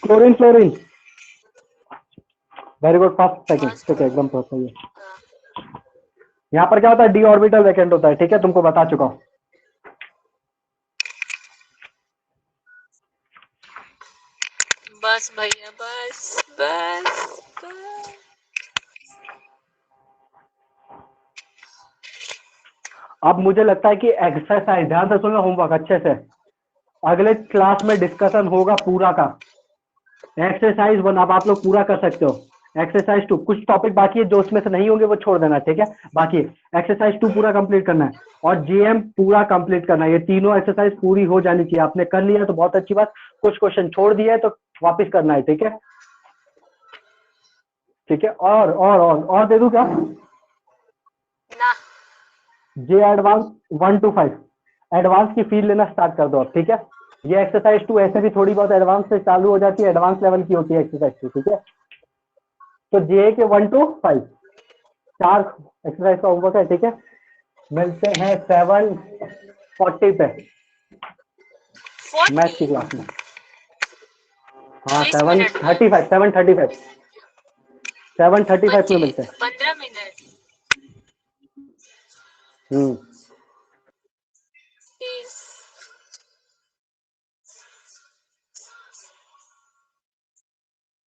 chlorine fluorine, very good, first second, first. ठीक है एकदम तो सही है। यहाँ पर क्या होता है डी ऑर्बिटल वैकेंट होता है, ठीक है, तुमको बता चुका हूँ। बस भैया, बस बस बस। अब मुझे लगता है कि एक्सरसाइज ध्यान से सुनो, होमवर्क अच्छे से, अगले क्लास में डिस्कशन होगा पूरा का। एक्सरसाइज 1 अब आप लोग पूरा कर सकते हो, एक्सरसाइज 2 कुछ टॉपिक बाकी है जो उसमें से नहीं होंगे वो छोड़ देना, ठीक है। बाकी एक्सरसाइज 2 पूरा कंप्लीट करना है और GM पूरा कंप्लीट करना है, ये तीनों एक्सरसाइज पूरी हो जानी चाहिए। आपने कर लिया तो बहुत अच्छी बात, कुछ क्वेश्चन छोड़ दिया है तो वापस करना है, ठीक है। ठीक है, और दे दूं क्या, ना। जे एडवांस 1 to 5 एडवांस की फील लेना स्टार्ट कर दो अब, ठीक है। ये एक्सरसाइज 2 ऐसे भी थोड़ी बहुत एडवांस से चालू हो जाती है, एडवांस लेवल की होती है एक्सरसाइज 2, ठीक है। तो जे के 1 to 5 4 एक्सरसाइज का होमवर्क है, ठीक है। मिलते हैं 7:40 पे मैथ 40। की क्लास में। हाँ 20 मिनट में 7:35 7:35 में मिलते हैं। 15 मिनट।